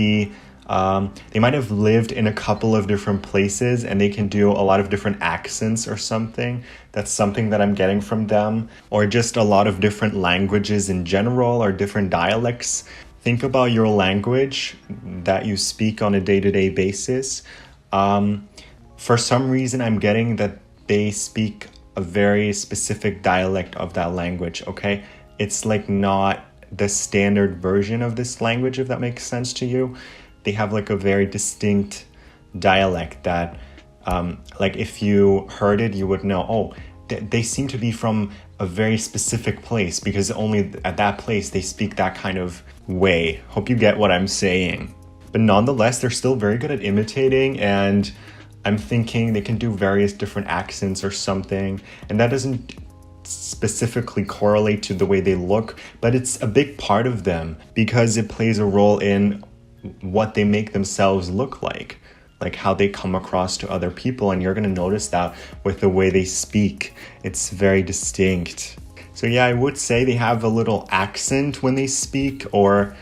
have lived in a couple of different places and they can do a lot of different accents or something. That's something that I'm getting from them. Or just a lot of different languages in general or different dialects. Think about your language that you speak on a day-to-day basis. For some reason, I'm getting that they speak a very specific dialect of that language, okay? It's like not the standard version of this language, if that makes sense to you. They have like a very distinct dialect that, like if you heard it, you would know, oh, they seem to be from a very specific place because only at that place they speak that kind of way. Hope you get what I'm saying. But nonetheless, they're still very good at imitating, and I'm thinking they can do various different accents or something, and that doesn't specifically correlate to the way they look, but it's a big part of them because it plays a role in what they make themselves look like how they come across to other people, and you're going to notice that with the way they speak. It's very distinct. So yeah, I would say they have a little accent when they speak, or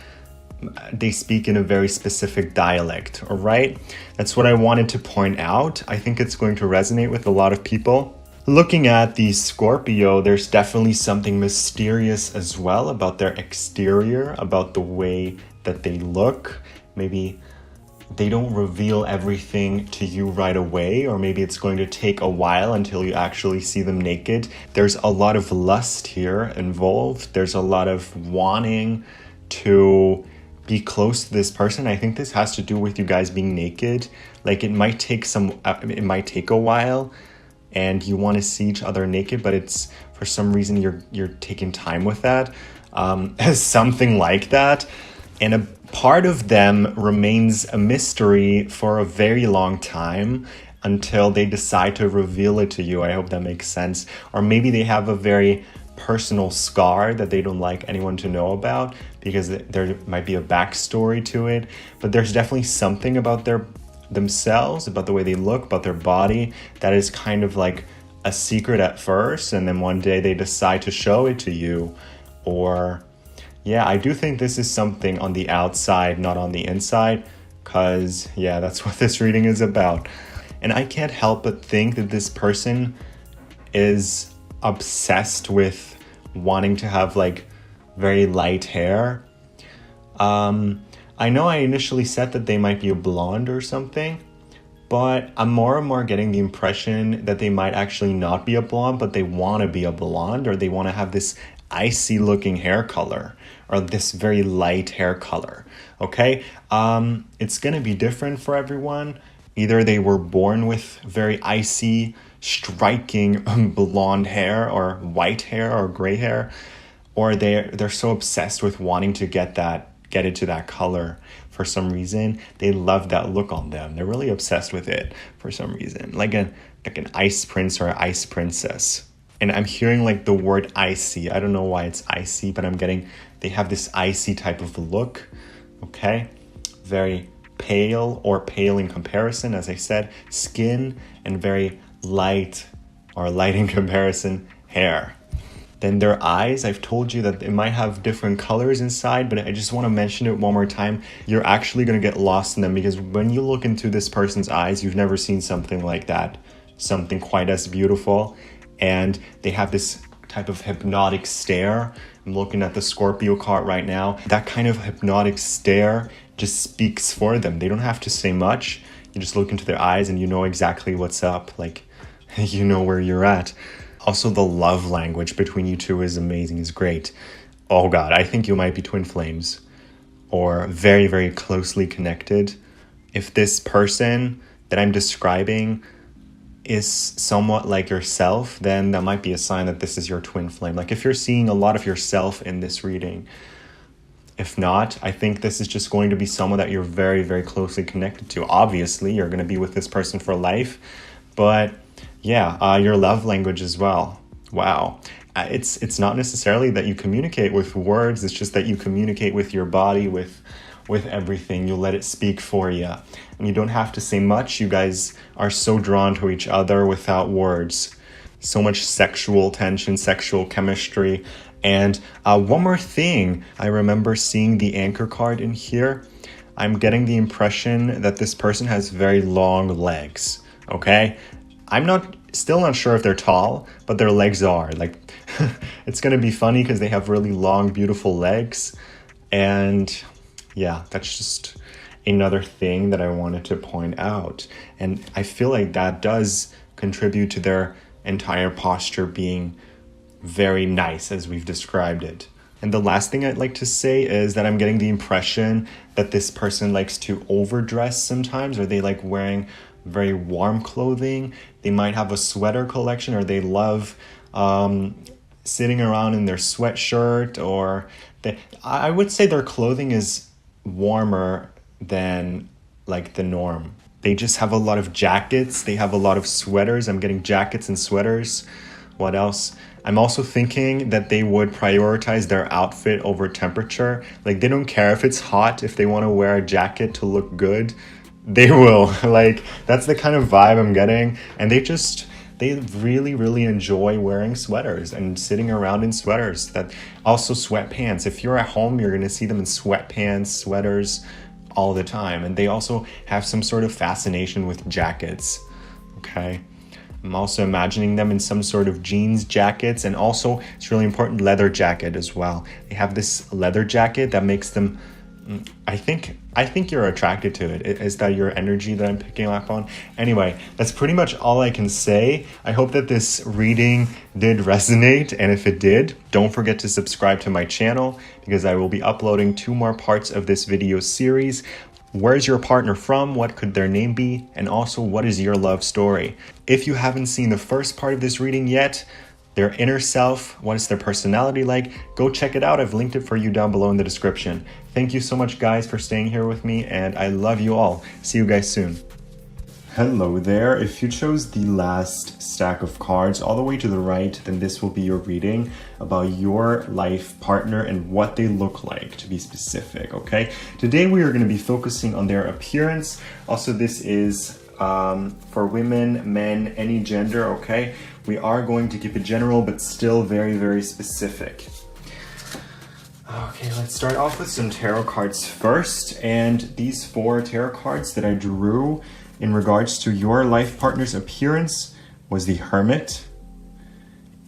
they speak in a very specific dialect, all right? That's what I wanted to point out. I think it's going to resonate with a lot of people. Looking at the Scorpio, there's definitely something mysterious as well about their exterior, about the way that they look. Maybe they don't reveal everything to you right away, or maybe it's going to take a while until you actually see them naked. There's a lot of lust here involved. There's a lot of wanting to be close to this person. I think this has to do with you guys being naked. Like it might take a while and you want to see each other naked, but it's for some reason you're taking time with that. Something like that. And a part of them remains a mystery for a very long time until they decide to reveal it to you. I hope that makes sense. Or maybe they have a very personal scar that they don't like anyone to know about because there might be a backstory to it. But there's definitely something about themselves, about the way they look, about their body, that is kind of like a secret at first, and then one day they decide to show it to you. Or yeah, I do think this is something on the outside, not on the inside, because yeah, that's what this reading is about. And I can't help but think that this person is obsessed with wanting to have like very light hair. I know I initially said that they might be a blonde or something, but I'm more and more getting the impression that they might actually not be a blonde, but they want to be a blonde, or they want to have this icy looking hair color, or this very light hair color. Okay, it's gonna be different for everyone. Either they were born with very icy, striking blonde hair, or white hair, or gray hair, or they're so obsessed with wanting to get it to that color for some reason. They love that look on them. They're really obsessed with it for some reason, like an ice prince or an ice princess. And I'm hearing like the word icy. I don't know why it's icy, but I'm getting they have this icy type of look. Okay, very pale, or pale in comparison, as I said, skin, and very light, or light in comparison, hair. Then their eyes, I've told you that it might have different colors inside, but I just want to mention it one more time. You're actually going to get lost in them, because when you look into this person's eyes, you've never seen something like that, something quite as beautiful. And they have this type of hypnotic stare. I'm looking at the Scorpio card right now. That kind of hypnotic stare just speaks for them. They don't have to say much. You just look into their eyes and you know exactly what's up. Like, you know where you're at. Also, the love language between you two is amazing, is great. Oh God, I think you might be twin flames, or very, very closely connected. If this person that I'm describing is somewhat like yourself, then that might be a sign that this is your twin flame. Like if you're seeing a lot of yourself in this reading. If not, I think this is just going to be someone that you're very, very closely connected to. Obviously, you're going to be with this person for life, but yeah, your love language as well. Wow. it's not necessarily that you communicate with words, it's just that you communicate with your body, with everything. You let it speak for you. And you don't have to say much. You guys are so drawn to each other without words. So much sexual tension, sexual chemistry. And one more thing, I remember seeing the anchor card in here. I'm getting the impression that this person has very long legs, okay? I'm still not sure if they're tall, but their legs are. Like, it's gonna be funny because they have really long, beautiful legs. And yeah, that's just another thing that I wanted to point out. And I feel like that does contribute to their entire posture being very nice as we've described it. And the last thing I'd like to say is that I'm getting the impression that this person likes to overdress sometimes, or they like wearing very warm clothing. They might have a sweater collection, or they love sitting around in their sweatshirt, or I would say their clothing is warmer than like the norm. They just have a lot of jackets. They have a lot of sweaters. I'm getting jackets and sweaters. What else? I'm also thinking that they would prioritize their outfit over temperature. Like, they don't care if it's hot. If they want to wear a jacket to look good, they will. Like, that's the kind of vibe I'm getting. And they really, really enjoy wearing sweaters and sitting around in sweaters. That also sweatpants. If you're at home, you're going to see them in sweatpants, sweaters all the time. And they also have some sort of fascination with jackets. Okay. I'm also imagining them in some sort of jeans jackets, and also it's really important, leather jacket as well. They have this leather jacket that makes them, I think you're attracted to it. Is that your energy that I'm picking up on? Anyway, that's pretty much all I can say. I hope that this reading did resonate, and if it did, don't forget to subscribe to my channel, because I will be uploading 2 more parts of this video series. Where's your partner from? What could their name be? And also, what is your love story? If you haven't seen the first part of this reading yet, their inner self, what is their personality like, go check it out. I've linked it for you down below in the description. Thank you so much, guys, for staying here with me, and I love you all. See you guys soon. Hello there. If you chose the last stack of cards all the way to the right, then this will be your reading about your life partner and what they look like, to be specific, okay? Today we are going to be focusing on their appearance. Also, this is for women, men, any gender, okay? We are going to keep it general, but still very, very specific. Okay, let's start off with some tarot cards first. And these 4 tarot cards that I drew in regards to your life partner's appearance was the Hermit,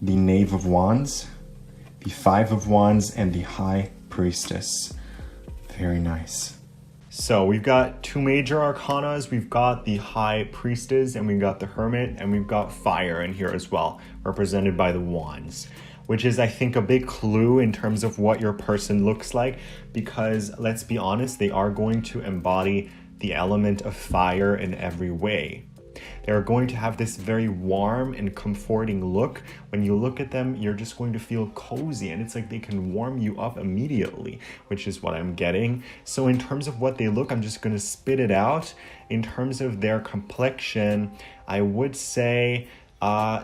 the Knave of Wands, the Five of Wands, and the High Priestess. Very nice. So we've got 2 major arcanas. We've got the High Priestess, and we've got the Hermit, and we've got fire in here as well, represented by the Wands, which is, I think, a big clue in terms of what your person looks like, because let's be honest, they are going to embody the element of fire in every way. They're going to have this very warm and comforting look. When you look at them, you're just going to feel cozy, and it's like they can warm you up immediately, which is what I'm getting. So in terms of what they look, I'm just going to spit it out. In terms of their complexion, I would say,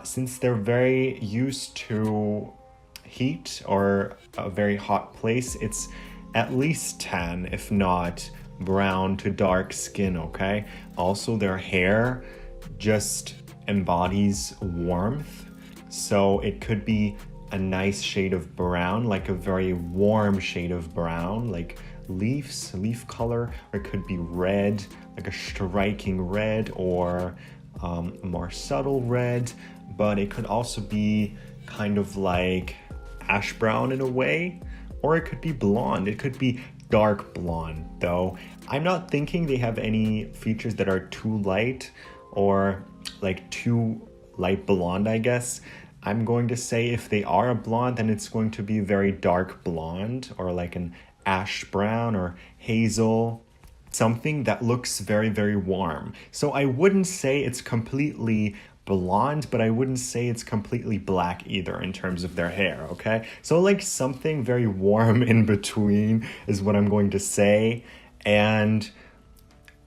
since they're very used to heat or a very hot place, it's at least tan, if not brown to dark skin, okay? Also, their hair just embodies warmth, so it could be a nice shade of brown, like a very warm shade of brown, like leaf color, or it could be red, like a striking red, or a more subtle red, but it could also be kind of like ash brown in a way, or it could be blonde. It could be dark blonde, though. I'm not thinking they have any features that are too light or like too light blonde, I guess. I'm going to say if they are a blonde, then it's going to be very dark blonde, or like an ash brown or hazel, something that looks very, very warm. So I wouldn't say it's completely blonde, but I wouldn't say it's completely black either in terms of their hair, okay? So like something very warm in between is what I'm going to say. And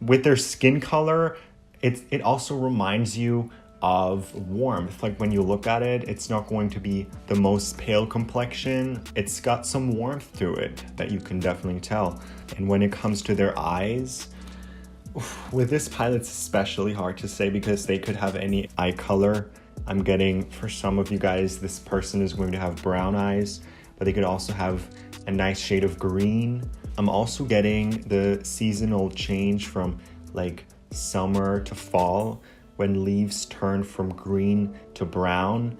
with their skin color, it also reminds you of warmth. Like when you look at it, it's not going to be the most pale complexion. It's got some warmth to it that you can definitely tell. And when it comes to their eyes, with this pilot, it's especially hard to say because they could have any eye color. I'm getting, for some of you guys, this person is going to have brown eyes, but they could also have a nice shade of green. I'm also getting the seasonal change from like summer to fall, when leaves turn from green to brown.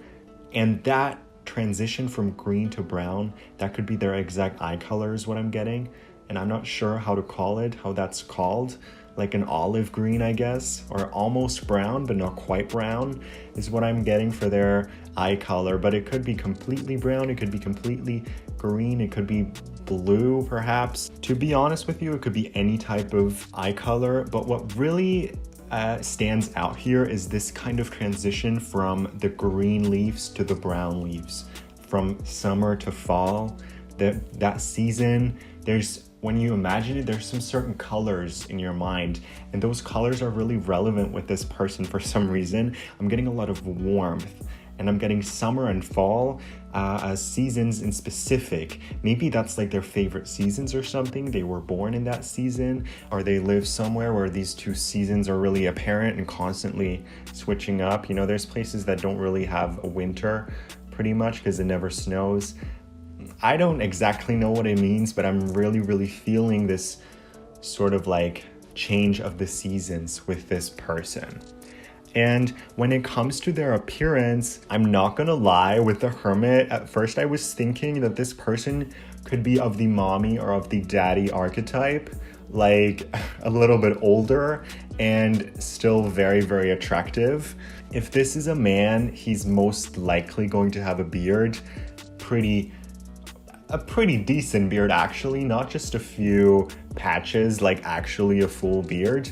And that transition from green to brown, that could be their exact eye color is what I'm getting. And I'm not sure how to call it, how that's called. Like an olive green, I guess, or almost brown, but not quite brown, is what I'm getting for their eye color. But it could be completely brown, it could be completely green, it could be blue, perhaps. To be honest with you, it could be any type of eye color. But what really stands out here is this kind of transition from the green leaves to the brown leaves, from summer to fall. That season, when you imagine it, there's some certain colors in your mind, and those colors are really relevant with this person for some reason. I'm getting a lot of warmth, and I'm getting summer and fall as seasons in specific. Maybe that's like their favorite seasons or something. They were born in that season, or they live somewhere where these two seasons are really apparent and constantly switching up. You know, there's places that don't really have a winter pretty much because it never snows. I don't exactly know what it means, but I'm really feeling this sort of like change of the seasons with this person. And when it comes to their appearance, I'm not gonna lie, with the Hermit, at first I was thinking that this person could be of the mommy or of the daddy archetype, like a little bit older and still very attractive. If this is a man, he's most likely going to have a beard, a pretty decent beard actually, not just a few patches, like actually a full beard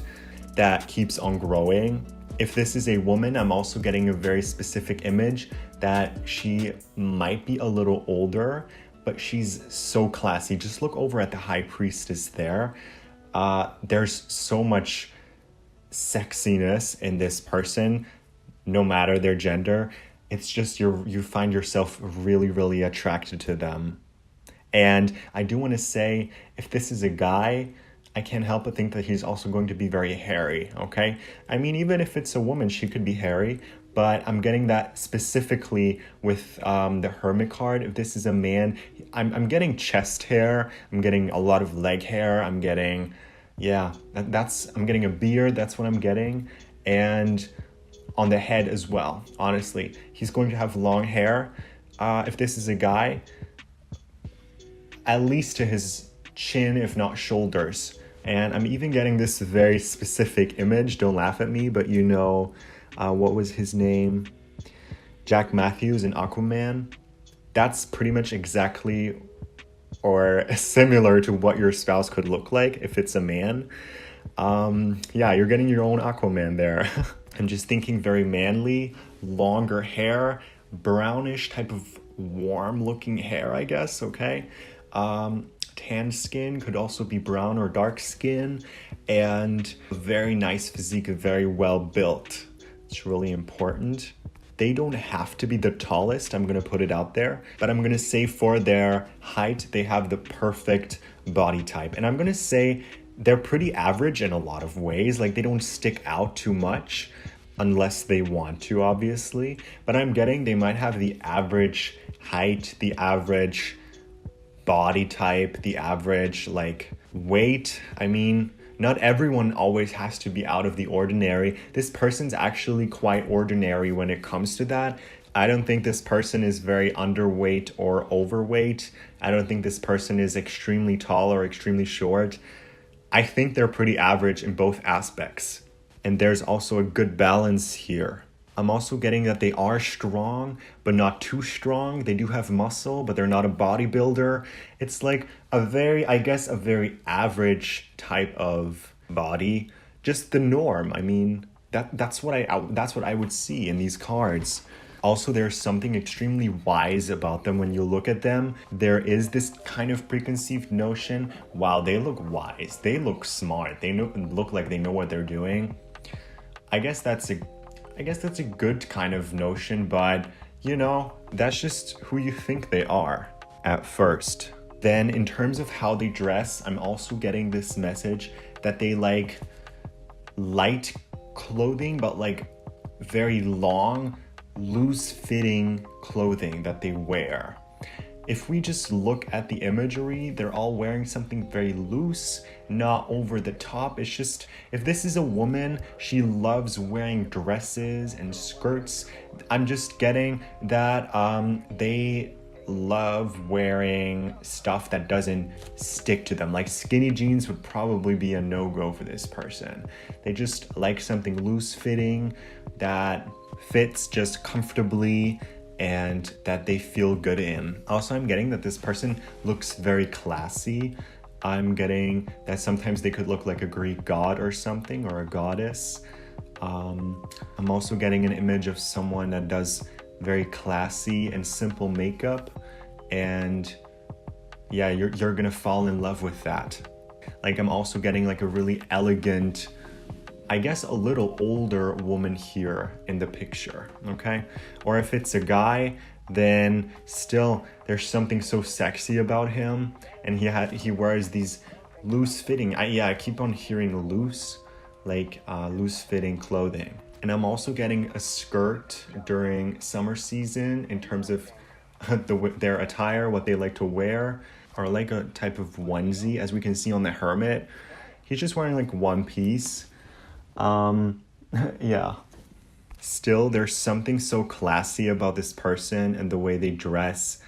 that keeps on growing. If this is a woman, I'm also getting a very specific image that she might be a little older, but she's so classy. Just look over at the High Priestess there. There's so much sexiness in this person, no matter their gender. It's just you find yourself really attracted to them. And I do want to say, if this is a guy, I can't help but think that he's also going to be very hairy, okay? I mean, even if it's a woman, she could be hairy, but I'm getting that specifically with the Hermit card. If this is a man, I'm getting chest hair, I'm getting a lot of leg hair, I'm getting, I'm getting a beard, that's what I'm getting, and on the head as well, honestly. He's going to have long hair. If this is a guy, at least to his chin, if not shoulders. And I'm even getting this very specific image. Don't laugh at me, but you know, what was his name? Jack Matthews in Aquaman. That's pretty much exactly or similar to what your spouse could look like if it's a man. You're getting your own Aquaman there. I'm just thinking very manly, longer hair, brownish type of warm looking hair, I guess, okay? Tan skin, could also be brown or dark skin, and a very nice physique, very well built. It's really important. They don't have to be the tallest, I'm gonna put it out there, but I'm gonna say for their height, they have the perfect body type. And I'm gonna say they're pretty average in a lot of ways, like they don't stick out too much unless they want to, obviously. But I'm getting they might have the average height, the average body type, the average like weight. I mean, not everyone always has to be out of the ordinary. This person's actually quite ordinary when it comes to that. I don't think this person is very underweight or overweight. I don't think this person is extremely tall or extremely short. I think they're pretty average in both aspects. And there's also a good balance here. I'm also getting that they are strong, but not too strong. They do have muscle, but they're not a bodybuilder. It's like a very average type of body. Just the norm. I mean, that's what I would see in these cards. Also, there's something extremely wise about them when you look at them. There is this kind of preconceived notion, wow, they look wise. They look smart. They look like they know what they're doing. I guess that's I guess that's a good kind of notion, but you know, that's just who you think they are at first. Then in terms of how they dress, I'm also getting this message that they like light clothing, but like very long, loose-fitting clothing that they wear. If we just look at the imagery, they're all wearing something very loose, not over the top. It's just, if this is a woman, she loves wearing dresses and skirts. I'm just getting that they love wearing stuff that doesn't stick to them. Like skinny jeans would probably be a no-go for this person. They just like something loose-fitting that fits just comfortably and that they feel good in. Also, I'm getting that this person looks very classy. I'm getting that sometimes they could look like a Greek god or something, or a goddess. I'm also getting an image of someone that does very classy and simple makeup, and yeah, you're gonna fall in love with that. Like, I'm also getting like a really elegant, I guess a little older woman here in the picture, okay? Or if it's a guy, then still there's something so sexy about him, and he wears these loose-fitting, I keep on hearing loose, like loose-fitting clothing. And I'm also getting a skirt during summer season in terms of their attire, what they like to wear, or like a type of onesie, as we can see on the hermit. He's just wearing like one piece. Yeah. Still, there's something so classy about this person, and the way they dress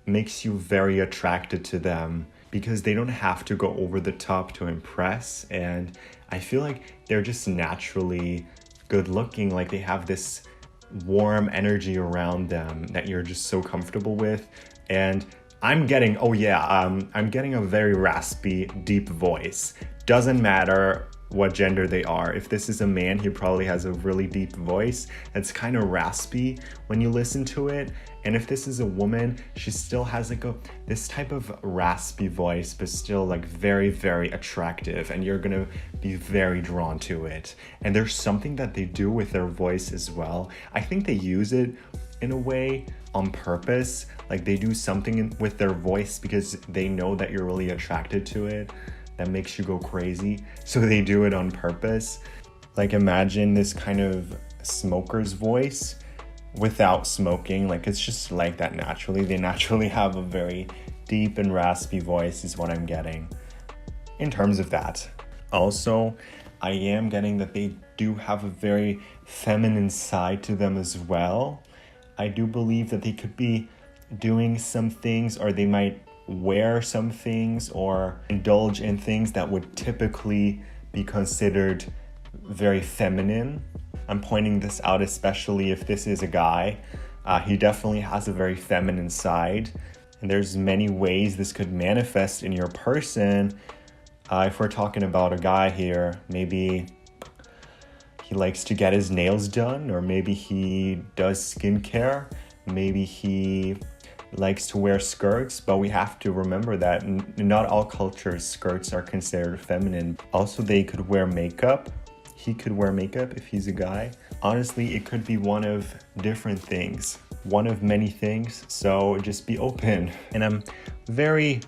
makes you very attracted to them because they don't have to go over the top to impress. And I feel like they're just naturally good looking. Like, they have this warm energy around them that you're just so comfortable with. And I'm getting a very raspy, deep voice. Doesn't matter what gender they are. If this is a man, he probably has a really deep voice that's kind of raspy when you listen to it. And if this is a woman, she still has like this type of raspy voice, but still like very, very attractive, and you're gonna be very drawn to it. And there's something that they do with their voice as well. I think they use it in a way on purpose. Like, they do something with their voice because they know that you're really attracted to it, that makes you go crazy. So they do it on purpose. Like, imagine this kind of smoker's voice without smoking. Like, it's just like that naturally. They naturally have a very deep and raspy voice is what I'm getting in terms of that. Also, I am getting that they do have a very feminine side to them as well. I do believe that they could be doing some things, or they might wear some things or indulge in things that would typically be considered very feminine. I'm pointing this out especially if this is a guy. He definitely has a very feminine side, and there's many ways this could manifest in your person. If we're talking about a guy here, maybe he likes to get his nails done, or maybe he does skincare, maybe he likes to wear skirts, but we have to remember that in not all cultures skirts are considered feminine. Also, they could wear makeup. He could wear makeup if he's a guy. Honestly, it could be one of different things, one of many things, so just be open. And I'm very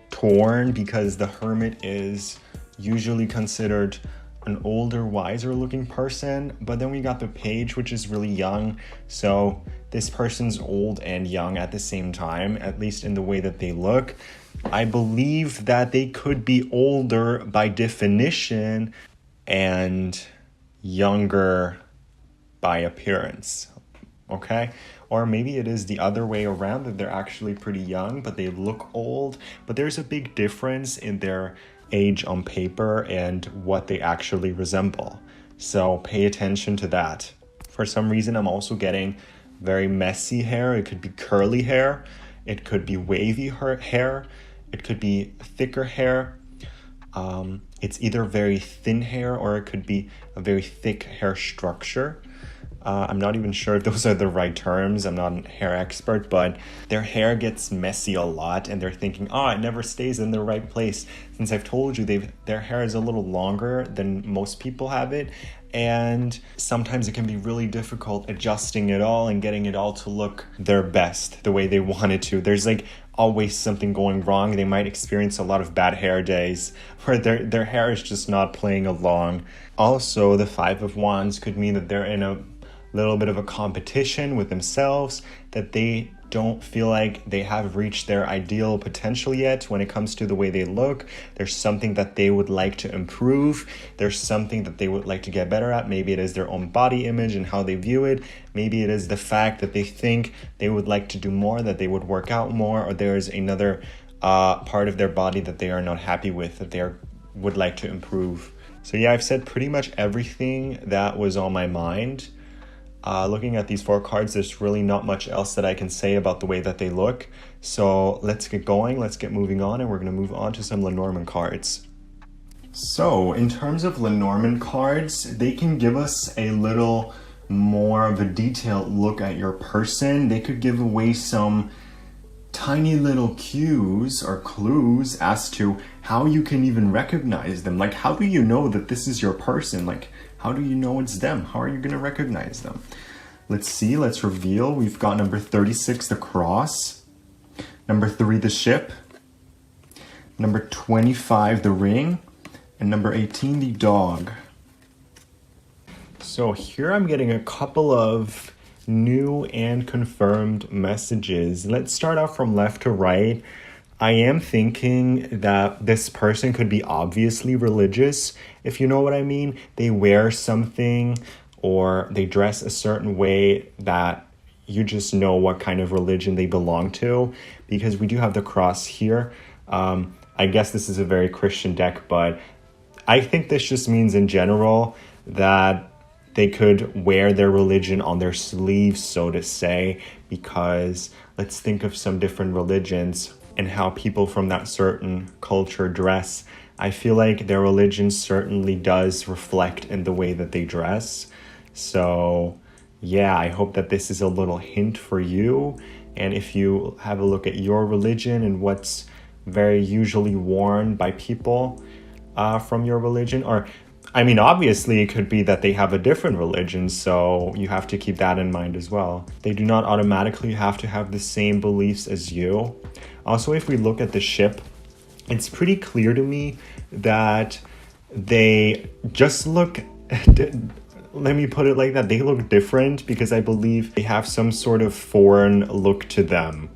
torn because the hermit is usually considered an older, wiser looking person, but then we got the page, which is really young. So this person's old and young at the same time, at least in the way that they look. I believe that they could be older by definition and younger by appearance, okay? Or maybe it is the other way around, that they're actually pretty young, but they look old. But there's a big difference in their age on paper and what they actually resemble. So pay attention to that. For some reason, I'm also getting very messy hair. It could be curly hair. It could be wavy hair. It could be thicker hair. It's either very thin hair, or it could be a very thick hair structure. I'm not even sure if those are the right terms. I'm not a hair expert, but their hair gets messy a lot and they're thinking, oh, it never stays in the right place. Since I've told you their hair is a little longer than most people have it. And sometimes it can be really difficult adjusting it all and getting it all to look their best, the way they want it to. There's like always something going wrong. They might experience a lot of bad hair days where their hair is just not playing along. Also, the Five of Wands could mean that they're in a little bit of a competition with themselves, that they don't feel like they have reached their ideal potential yet when it comes to the way they look. There's something that they would like to improve. There's something that they would like to get better at. Maybe it is their own body image and how they view it. Maybe it is the fact that they think they would like to do more, that they would work out more, or there's another part of their body that they are not happy with, that they would like to improve. So yeah, I've said pretty much everything that was on my mind. Looking at these 4 cards, there's really not much else that I can say about the way that they look. So let's get going, let's get moving on, and we're going to move on to some Lenormand cards. So in terms of Lenormand cards, they can give us a little more of a detailed look at your person. They could give away some tiny little cues or clues as to how you can even recognize them. Like, how do you know that this is your person? Like, how do you know it's them? How are you going to recognize them? Let's see, let's reveal. We've got number 36, the cross. Number 3, the ship. Number 25, the ring. And number 18, the dog. So here I'm getting a couple of new and confirmed messages. Let's start off from left to right. I am thinking that this person could be obviously religious, if you know what I mean. They wear something or they dress a certain way that you just know what kind of religion they belong to, because we do have the cross here. I guess this is a very Christian deck, but I think this just means in general that they could wear their religion on their sleeves, so to say, because let's think of some different religions and how people from that certain culture dress. I feel like their religion certainly does reflect in the way that they dress. So yeah, I hope that this is a little hint for you. And if you have a look at your religion and what's very usually worn by people from your religion, or I mean, obviously, it could be that they have a different religion, so you have to keep that in mind as well. They do not automatically have to have the same beliefs as you. Also, if we look at the ship, it's pretty clear to me that they just look, let me put it like that, they look different because I believe they have some sort of foreign look to them.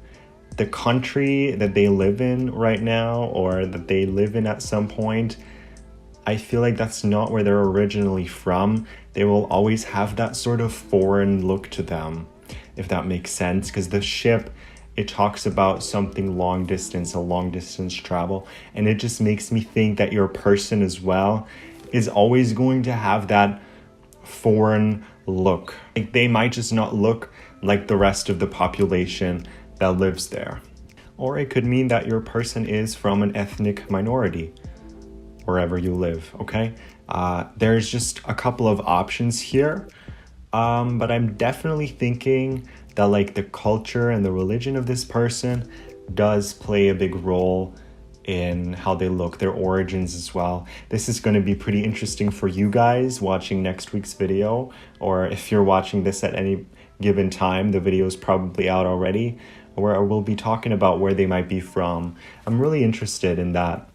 The country that they live in right now, or that they live in at some point, I feel like that's not where they're originally from. They will always have that sort of foreign look to them, if that makes sense. Because the ship, it talks about something long distance, a long distance travel. And it just makes me think that your person as well is always going to have that foreign look. Like, they might just not look like the rest of the population that lives there. Or it could mean that your person is from an ethnic minority wherever you live, okay? There's just a couple of options here, but I'm definitely thinking that like the culture and the religion of this person does play a big role in how they look, their origins as well. This is going to be pretty interesting for you guys watching next week's video, or if you're watching this at any given time, the video is probably out already, where we'll be talking about where they might be from. I'm really interested in that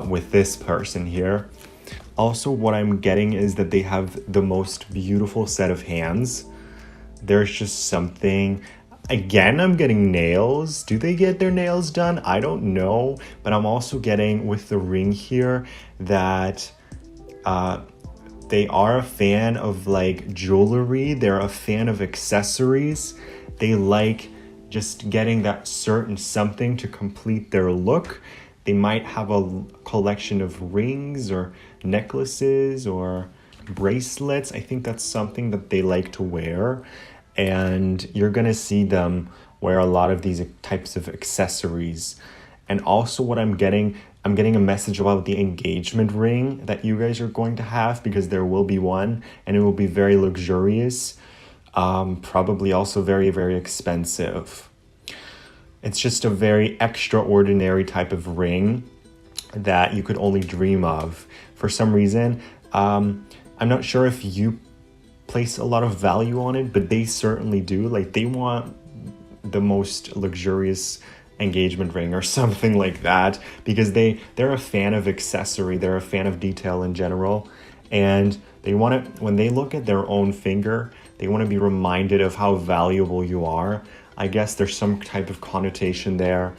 with this person here. Also, what I'm getting is that they have the most beautiful set of hands. There's just something. Again, I'm getting nails. Do they get their nails done? I don't know. But I'm also getting with the ring here that they are a fan of like jewelry. They're a fan of accessories. They like just getting that certain something to complete their look. They might have a collection of rings or necklaces or bracelets. I think that's something that they like to wear. And you're going to see them wear a lot of these types of accessories. And also what I'm getting a message about the engagement ring that you guys are going to have, because there will be one and it will be very luxurious. Probably also very, very expensive. It's just a very extraordinary type of ring that you could only dream of. For some reason, I'm not sure if you place a lot of value on it, but they certainly do. Like, they want the most luxurious engagement ring or something like that, because they're a fan of accessory, they're a fan of detail in general, and they want to, when they look at their own finger, they want to be reminded of how valuable you are. I guess there's some type of connotation there.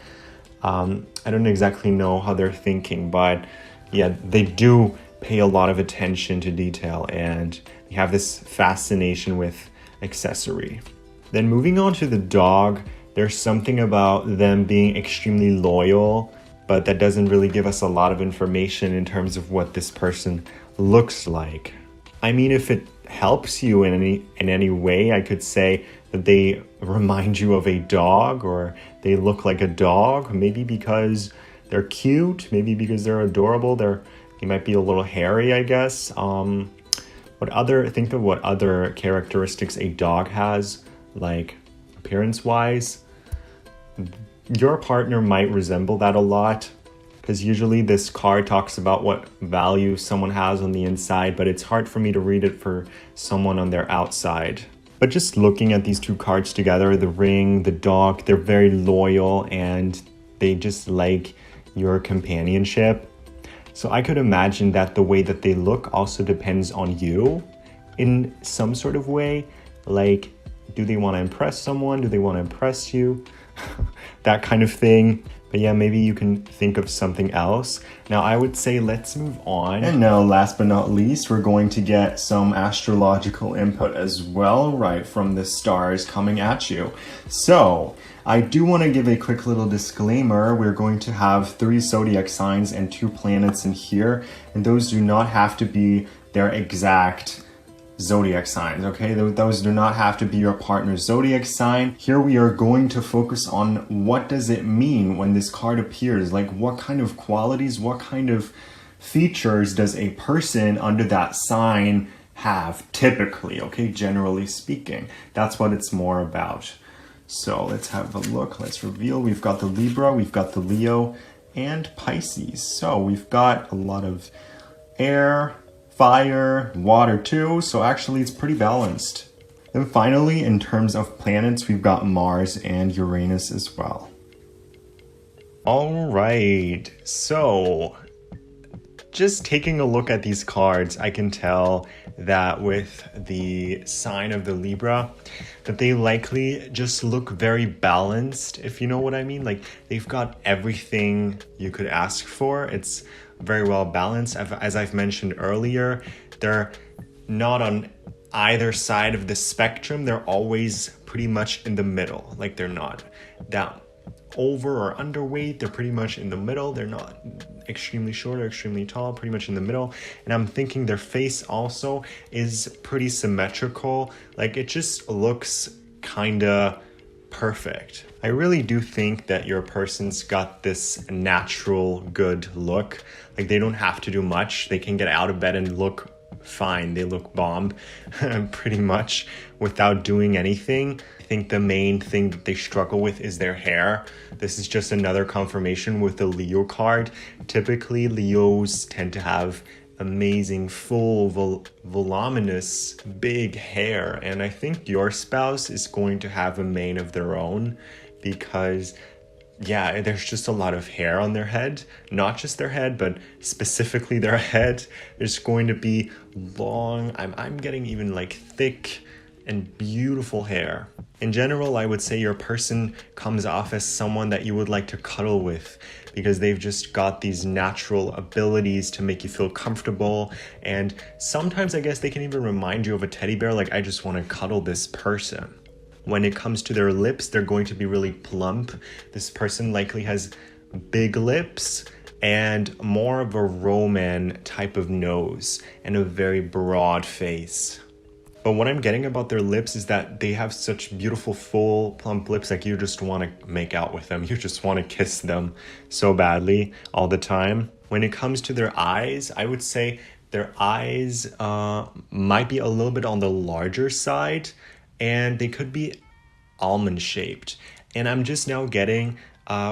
I don't exactly know how they're thinking, but yeah, they do pay a lot of attention to detail, and they have this fascination with accessory. Then moving on to the dog, there's something about them being extremely loyal, but that doesn't really give us a lot of information in terms of what this person looks like. I mean, if it helps you in any way, I could say that they remind you of a dog, or they look like a dog, maybe because they're cute, maybe because they're adorable, they might be a little hairy, I guess. Think of what other characteristics a dog has, like appearance-wise. Your partner might resemble that a lot, because usually this card talks about what value someone has on the inside, but it's hard for me to read it for someone on their outside. But just looking at these two cards together, the ring, the dog, they're very loyal and they just like your companionship. So I could imagine that the way that they look also depends on you in some sort of way. Like, do they want to impress someone? Do they want to impress you? That kind of thing. But yeah, maybe you can think of something else. Now I would say let's move on. And now last but not least, we're going to get some astrological input as well, right from the stars coming at you. So I do want to give a quick little disclaimer. We're going to have 3 zodiac signs and 2 planets in here, and those do not have to be their exact zodiac signs, okay? Those do not have to be your partner's zodiac sign. Here we are going to focus on what does it mean when this card appears, like what kind of qualities, what kind of features does a person under that sign have typically, okay? Generally speaking, that's what it's more about. So let's have a look, let's reveal. We've got the Libra, we've got the Leo, and Pisces. So we've got a lot of air, fire, water too, so actually it's pretty balanced. Then finally, in terms of planets, we've got Mars and Uranus as well. All right, so just taking a look at these cards, I can tell that with the sign of the Libra, that they likely just look very balanced, if you know what I mean. Like, they've got everything you could ask for. It's very well balanced. As I've mentioned earlier, they're not on either side of the spectrum. They're always pretty much in the middle. Like, they're not that over or underweight. They're pretty much in the middle. They're not extremely short or extremely tall, pretty much in the middle. And I'm thinking their face also is pretty symmetrical. Like, it just looks kinda perfect. I really do think that your person's got this natural good look. Like, they don't have to do much. They can get out of bed and look fine. They look bomb pretty much without doing anything. I think the main thing that they struggle with is their hair. This is just another confirmation with the Leo card. Typically, Leos tend to have amazing, full, voluminous, big hair. And I think your spouse is going to have a mane of their own, because yeah, there's just a lot of hair on their head. Not just their head, but specifically their head. There's going to be long, I'm getting even like thick and beautiful hair. In general, I would say your person comes off as someone that you would like to cuddle with, because they've just got these natural abilities to make you feel comfortable. And sometimes I guess they can even remind you of a teddy bear, like, I just want to cuddle this person. When it comes to their lips, they're going to be really plump. This person likely has big lips and more of a Roman type of nose and a very broad face. But what I'm getting about their lips is that they have such beautiful, full, plump lips. Like, you just want to make out with them. You just want to kiss them so badly all the time. When it comes to their eyes, I would say their eyes might be a little bit on the larger side. and they could be almond shaped. And I'm just now getting,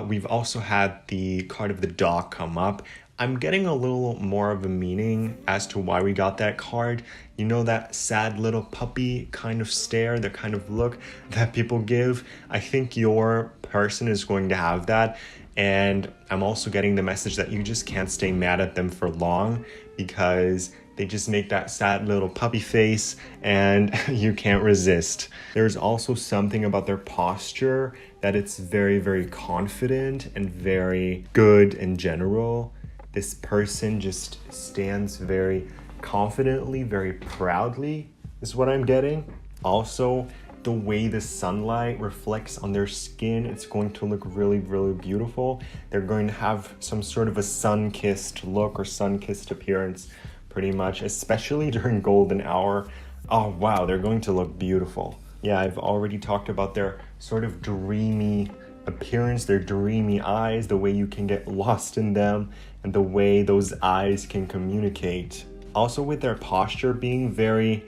we've also had the card of the dog come up. I'm getting a little more of a meaning as to why we got that card. You know, that sad little puppy kind of stare, the kind of look that people give. I think your person is going to have that. And I'm also getting the message that you just can't stay mad at them for long, because they just make that sad little puppy face and you can't resist. There's also something about their posture that it's very, very confident and very good in general. This person just stands very confidently, very proudly, is what I'm getting. Also, the way the sunlight reflects on their skin, it's going to look really, really beautiful. They're going to have some sort of a sun-kissed look or sun-kissed appearance, pretty much, especially during golden hour. Oh wow, they're going to look beautiful. Yeah, I've already talked about their sort of dreamy appearance, their dreamy eyes, the way you can get lost in them, and the way those eyes can communicate. Also with their posture being very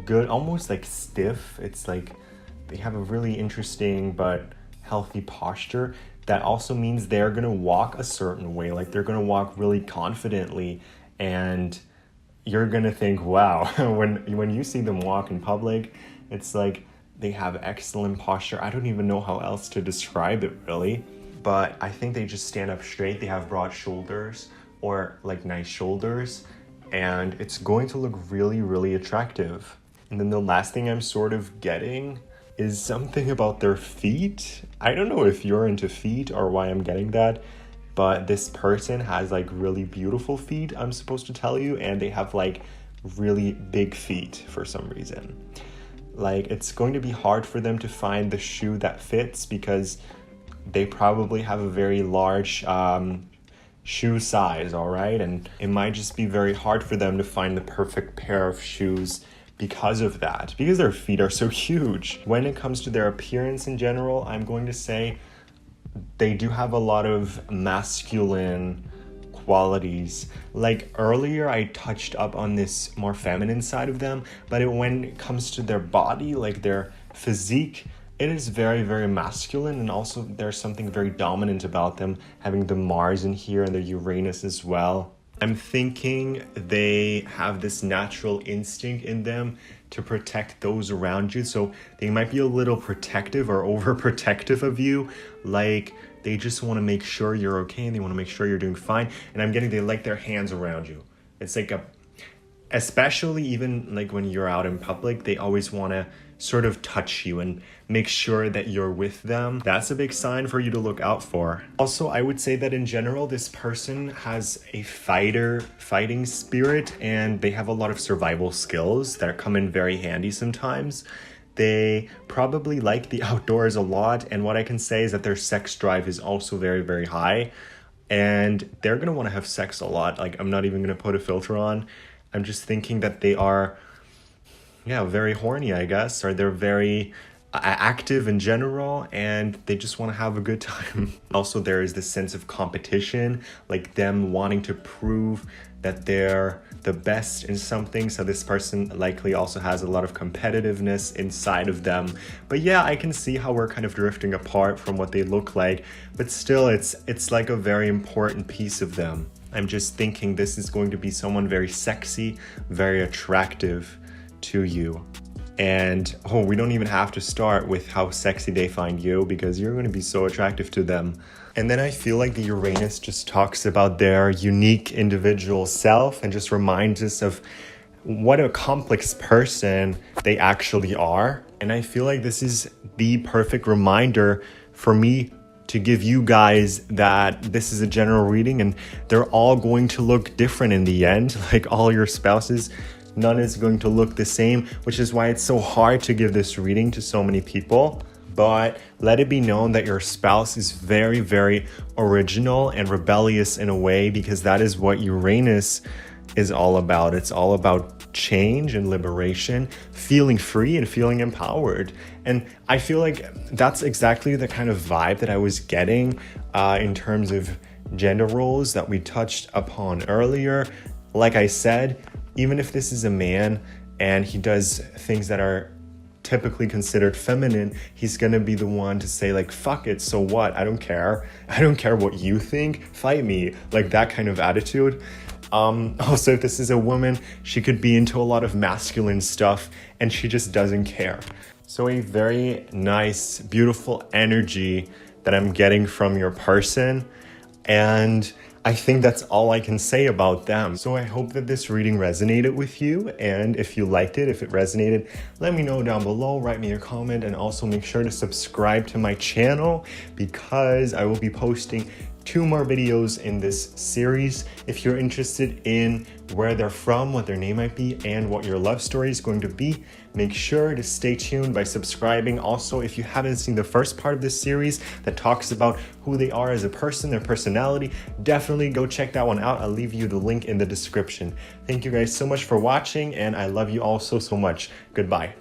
good, almost like stiff. It's like they have a really interesting but healthy posture. That also means they're gonna walk a certain way, like they're gonna walk really confidently, and you're gonna think, wow, when you see them walk in public, it's like they have excellent posture. I don't even know how else to describe it really, but I think they just stand up straight. They have broad shoulders, or like nice shoulders, and it's going to look really, really attractive. And then the last thing I'm sort of getting is something about their feet. I don't know if you're into feet or why I'm getting that, but this person has like really beautiful feet, I'm supposed to tell you, and they have like really big feet for some reason. Like, it's going to be hard for them to find the shoe that fits, because they probably have a very large shoe size, all right? And it might just be very hard for them to find the perfect pair of shoes because of that, because their feet are so huge. When it comes to their appearance in general, I'm going to say they do have a lot of masculine qualities. Like earlier I touched up on this more feminine side of them, but when it comes to their body, like their physique, it is very, very masculine, and also there's something very dominant about them, having the Mars in here and the Uranus as well. I'm thinking they have this natural instinct in them to protect those around you, so they might be a little protective or overprotective of you. Like, they just want to make sure you're okay, and they want to make sure you're doing fine. And I'm getting they like their hands around you. It's like especially even like when you're out in public, they always want to sort of touch you and make sure that you're with them. That's a big sign for you to look out for. Also, I would say that in general, this person has a fighting spirit, and they have a lot of survival skills that come in very handy sometimes. They probably like the outdoors a lot, and what I can say is that their sex drive is also very, very high, and they're gonna want to have sex a lot. Like, I'm not even gonna put a filter on. I'm just thinking that they are, very horny, I guess, or they're very active in general, and they just want to have a good time. Also, there is this sense of competition, like them wanting to prove that they're the best in something. So this person likely also has a lot of competitiveness inside of them. But yeah, I can see how we're kind of drifting apart from what they look like, but still it's like a very important piece of them. I'm just thinking this is going to be someone very sexy, very attractive to you. And we don't even have to start with how sexy they find you, because you're going to be so attractive to them. And then I feel like the Uranus just talks about their unique individual self and just reminds us of what a complex person they actually are. And I feel like this is the perfect reminder for me to give you guys that this is a general reading, and they're all going to look different in the end. Like all your spouses, none is going to look the same, which is why it's so hard to give this reading to so many people. But let it be known that your spouse is very, very original and rebellious in a way, because that is what Uranus is all about. It's all about change and liberation, feeling free and feeling empowered. And I feel like that's exactly the kind of vibe that I was getting in terms of gender roles that we touched upon earlier. Like I said, even if this is a man and he does things that are typically considered feminine, he's gonna be the one to say like, fuck it, so what? I don't care. I don't care what you think. Fight me. Like that kind of attitude. Also, if this is a woman, she could be into a lot of masculine stuff and she just doesn't care. So a very nice, beautiful energy that I'm getting from your person. And I think that's all I can say about them. So I hope that this reading resonated with you. And if you liked it, if it resonated, let me know down below, write me a comment, and also make sure to subscribe to my channel because I will be posting 2 more videos in this series. If you're interested in where they're from, what their name might be, and what your love story is going to be, make sure to stay tuned by subscribing. Also, if you haven't seen the first part of this series that talks about who they are as a person, their personality, definitely go check that one out. I'll leave you the link in the description. Thank you guys so much for watching, and I love you all so much. Goodbye.